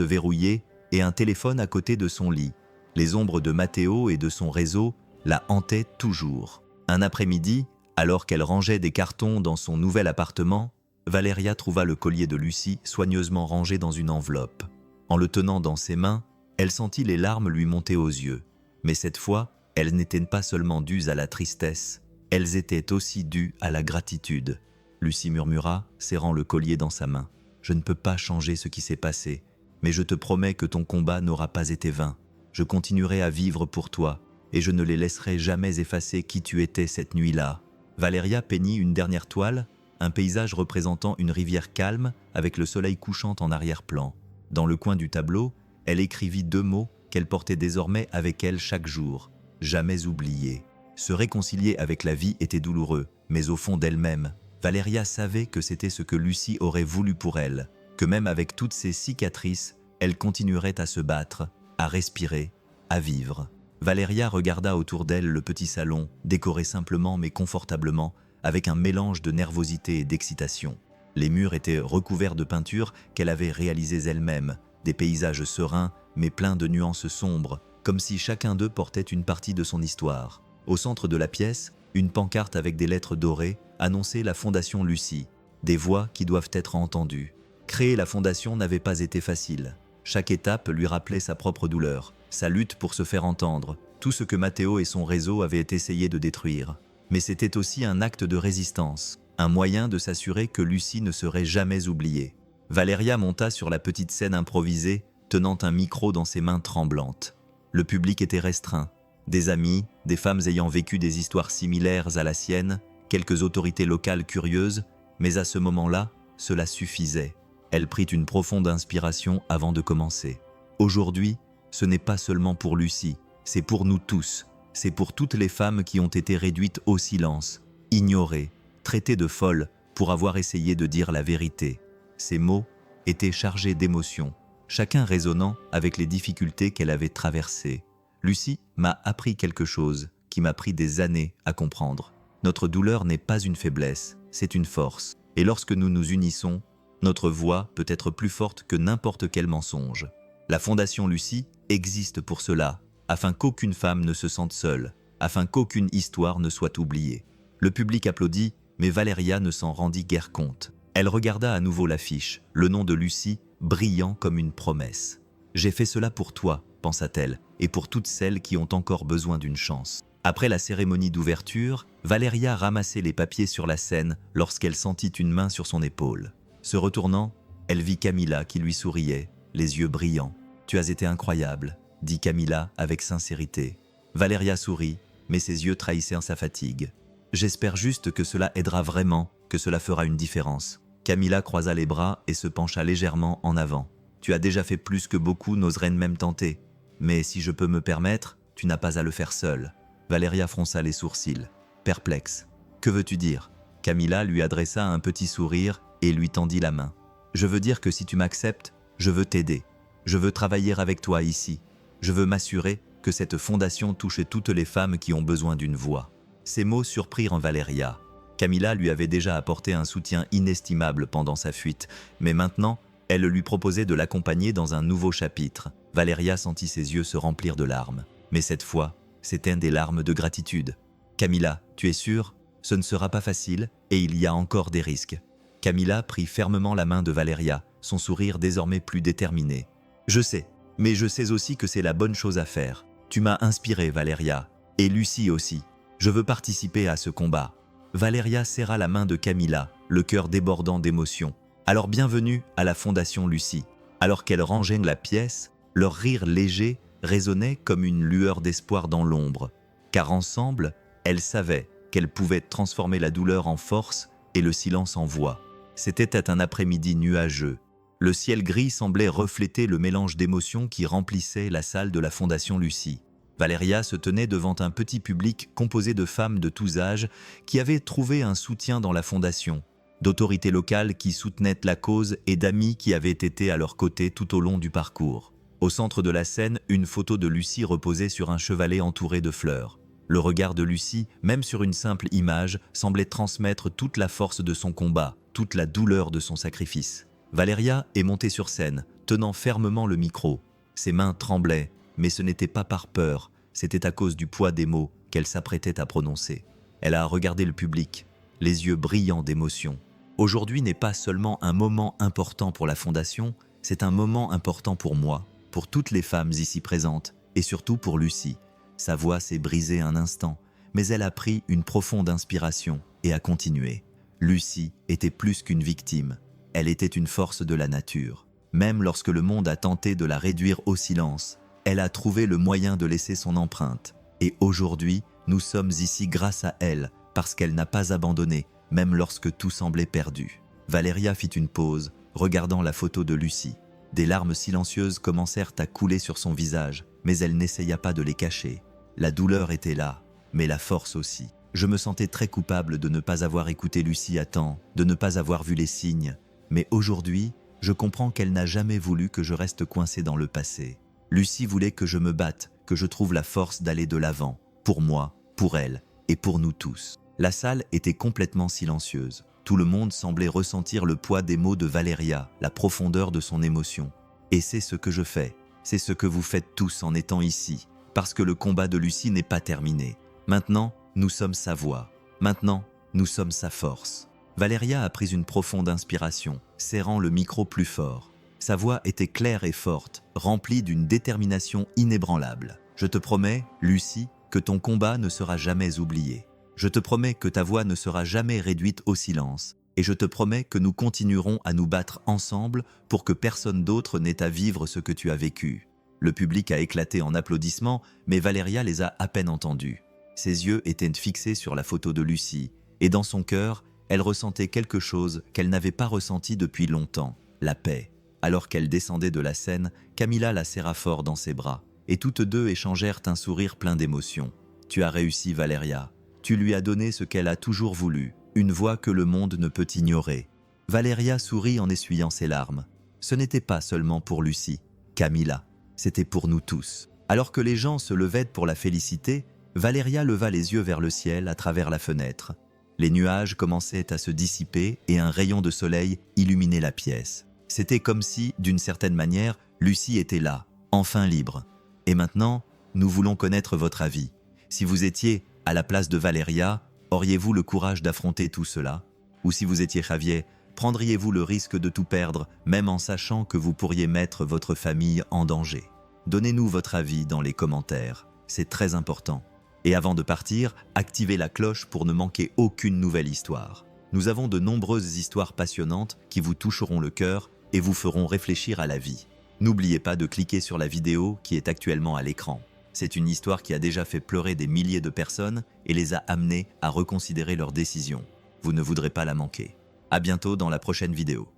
verrouillées et un téléphone à côté de son lit. Les ombres de Matteo et de son réseau la hantaient toujours. Un après-midi, alors qu'elle rangeait des cartons dans son nouvel appartement, Valeria trouva le collier de Lucie soigneusement rangé dans une enveloppe. En le tenant dans ses mains, elle sentit les larmes lui monter aux yeux. Mais cette fois, elles n'étaient pas seulement dues à la tristesse, elles étaient aussi dues à la gratitude. Lucie murmura, serrant le collier dans sa main. « Je ne peux pas changer ce qui s'est passé, mais je te promets que ton combat n'aura pas été vain. Je continuerai à vivre pour toi, et je ne les laisserai jamais effacer qui tu étais cette nuit-là. » Valeria peignit une dernière toile, un paysage représentant une rivière calme avec le soleil couchant en arrière-plan. Dans le coin du tableau, elle écrivit 2 mots qu'elle portait désormais avec elle chaque jour. Jamais oubliés. Se réconcilier avec la vie était douloureux, mais au fond d'elle-même, Valeria savait que c'était ce que Lucie aurait voulu pour elle, que même avec toutes ses cicatrices, elle continuerait à se battre, à respirer, à vivre. Valeria regarda autour d'elle le petit salon, décoré simplement mais confortablement, avec un mélange de nervosité et d'excitation. Les murs étaient recouverts de peintures qu'elle avait réalisées elle-même, des paysages sereins mais pleins de nuances sombres, comme si chacun d'eux portait une partie de son histoire. Au centre de la pièce, une pancarte avec des lettres dorées annonçait la Fondation Lucie, des voix qui doivent être entendues. Créer la fondation n'avait pas été facile. Chaque étape lui rappelait sa propre douleur, sa lutte pour se faire entendre, tout ce que Matteo et son réseau avaient essayé de détruire. Mais c'était aussi un acte de résistance, un moyen de s'assurer que Lucie ne serait jamais oubliée. Valeria monta sur la petite scène improvisée, tenant un micro dans ses mains tremblantes. Le public était restreint. Des amis, des femmes ayant vécu des histoires similaires à la sienne, quelques autorités locales curieuses, mais à ce moment-là, cela suffisait. Elle prit une profonde inspiration avant de commencer. Aujourd'hui, ce n'est pas seulement pour Lucie, c'est pour nous tous. C'est pour toutes les femmes qui ont été réduites au silence, ignorées, traitées de folles pour avoir essayé de dire la vérité. Ces mots étaient chargés d'émotions, chacun résonnant avec les difficultés qu'elle avait traversées. Lucie m'a appris quelque chose qui m'a pris des années à comprendre. Notre douleur n'est pas une faiblesse, c'est une force. Et lorsque nous nous unissons, notre voix peut être plus forte que n'importe quel mensonge. La Fondation Lucie existe pour cela, afin qu'aucune femme ne se sente seule, afin qu'aucune histoire ne soit oubliée. Le public applaudit, mais Valeria ne s'en rendit guère compte. Elle regarda à nouveau l'affiche, le nom de Lucie brillant comme une promesse. « J'ai fait cela pour toi », pensa-t-elle, et pour toutes celles qui ont encore besoin d'une chance. Après la cérémonie d'ouverture, Valeria ramassait les papiers sur la scène lorsqu'elle sentit une main sur son épaule. Se retournant, elle vit Camilla qui lui souriait, les yeux brillants. « Tu as été incroyable », dit Camilla avec sincérité. Valeria sourit, mais ses yeux trahissaient sa fatigue. « J'espère juste que cela aidera vraiment, que cela fera une différence. » Camilla croisa les bras et se pencha légèrement en avant. « Tu as déjà fait plus que beaucoup n'oseraient même tenter. Mais si je peux me permettre, tu n'as pas à le faire seule. » Valeria fronça les sourcils, perplexe. « Que veux-tu dire ?» Camilla lui adressa un petit sourire et lui tendit la main. « Je veux dire que si tu m'acceptes, je veux t'aider. Je veux travailler avec toi ici. Je veux m'assurer que cette fondation touche toutes les femmes qui ont besoin d'une voix. » Ces mots surprirent Valeria. Camilla lui avait déjà apporté un soutien inestimable pendant sa fuite, mais maintenant, elle lui proposait de l'accompagner dans un nouveau chapitre. Valeria sentit ses yeux se remplir de larmes. Mais cette fois, c'étaient des larmes de gratitude. « Camilla, tu es sûre ? Ce ne sera pas facile et il y a encore des risques. » Camilla prit fermement la main de Valeria, son sourire désormais plus déterminé. « Je sais, mais je sais aussi que c'est la bonne chose à faire. Tu m'as inspiré, Valeria, et Lucie aussi. Je veux participer à ce combat. » Valeria serra la main de Camilla, le cœur débordant d'émotion. Alors bienvenue à la Fondation Lucie. Alors qu'elle rangeait la pièce, leur rire léger résonnait comme une lueur d'espoir dans l'ombre. Car ensemble, elles savaient qu'elles pouvaient transformer la douleur en force et le silence en voix. C'était un après-midi nuageux. Le ciel gris semblait refléter le mélange d'émotions qui remplissait la salle de la Fondation Lucie. Valeria se tenait devant un petit public composé de femmes de tous âges qui avaient trouvé un soutien dans la Fondation, d'autorités locales qui soutenaient la cause et d'amis qui avaient été à leur côté tout au long du parcours. Au centre de la scène, une photo de Lucie reposait sur un chevalet entouré de fleurs. Le regard de Lucie, même sur une simple image, semblait transmettre toute la force de son combat, toute la douleur de son sacrifice. Valeria est montée sur scène, tenant fermement le micro. Ses mains tremblaient, mais ce n'était pas par peur, c'était à cause du poids des mots qu'elle s'apprêtait à prononcer. Elle a regardé le public, les yeux brillants d'émotion. Aujourd'hui n'est pas seulement un moment important pour la Fondation, c'est un moment important pour moi, pour toutes les femmes ici présentes, et surtout pour Lucie. Sa voix s'est brisée un instant, mais elle a pris une profonde inspiration et a continué. Lucie était plus qu'une victime, elle était une force de la nature. Même lorsque le monde a tenté de la réduire au silence, elle a trouvé le moyen de laisser son empreinte. Et aujourd'hui, nous sommes ici grâce à elle, parce qu'elle n'a pas abandonné, même lorsque tout semblait perdu. Valeria fit une pause, regardant la photo de Lucie. Des larmes silencieuses commencèrent à couler sur son visage, mais elle n'essaya pas de les cacher. La douleur était là, mais la force aussi. Je me sentais très coupable de ne pas avoir écouté Lucie à temps, de ne pas avoir vu les signes. Mais aujourd'hui, je comprends qu'elle n'a jamais voulu que je reste coincé dans le passé. Lucie voulait que je me batte, que je trouve la force d'aller de l'avant, pour moi, pour elle et pour nous tous. La salle était complètement silencieuse. Tout le monde semblait ressentir le poids des mots de Valeria, la profondeur de son émotion. Et c'est ce que je fais. C'est ce que vous faites tous en étant ici. Parce que le combat de Lucie n'est pas terminé. Maintenant, nous sommes sa voix. Maintenant, nous sommes sa force. Valéria a pris une profonde inspiration, serrant le micro plus fort. Sa voix était claire et forte, remplie d'une détermination inébranlable. Je te promets, Lucie, que ton combat ne sera jamais oublié. Je te promets que ta voix ne sera jamais réduite au silence. Et je te promets que nous continuerons à nous battre ensemble pour que personne d'autre n'ait à vivre ce que tu as vécu. Le public a éclaté en applaudissements, mais Valéria les a à peine entendus. Ses yeux étaient fixés sur la photo de Lucie, et dans son cœur, elle ressentait quelque chose qu'elle n'avait pas ressenti depuis longtemps, la paix. Alors qu'elle descendait de la scène, Camilla la serra fort dans ses bras, et toutes deux échangèrent un sourire plein d'émotion. « Tu as réussi, Valéria. Tu lui as donné ce qu'elle a toujours voulu, une voix que le monde ne peut ignorer. » Valéria sourit en essuyant ses larmes. Ce n'était pas seulement pour Lucie, Camilla, c'était pour nous tous. Alors que les gens se levaient pour la féliciter, Valéria leva les yeux vers le ciel à travers la fenêtre. Les nuages commençaient à se dissiper et un rayon de soleil illuminait la pièce. C'était comme si, d'une certaine manière, Lucie était là, enfin libre. Et maintenant, nous voulons connaître votre avis. Si vous étiez à la place de Valéria, auriez-vous le courage d'affronter tout cela? Ou si vous étiez Javier, prendriez-vous le risque de tout perdre, même en sachant que vous pourriez mettre votre famille en danger? Donnez-nous votre avis dans les commentaires, c'est très important. Et avant de partir, activez la cloche pour ne manquer aucune nouvelle histoire. Nous avons de nombreuses histoires passionnantes qui vous toucheront le cœur et vous feront réfléchir à la vie. N'oubliez pas de cliquer sur la vidéo qui est actuellement à l'écran. C'est une histoire qui a déjà fait pleurer des milliers de personnes et les a amenés à reconsidérer leurs décisions. Vous ne voudrez pas la manquer. À bientôt dans la prochaine vidéo.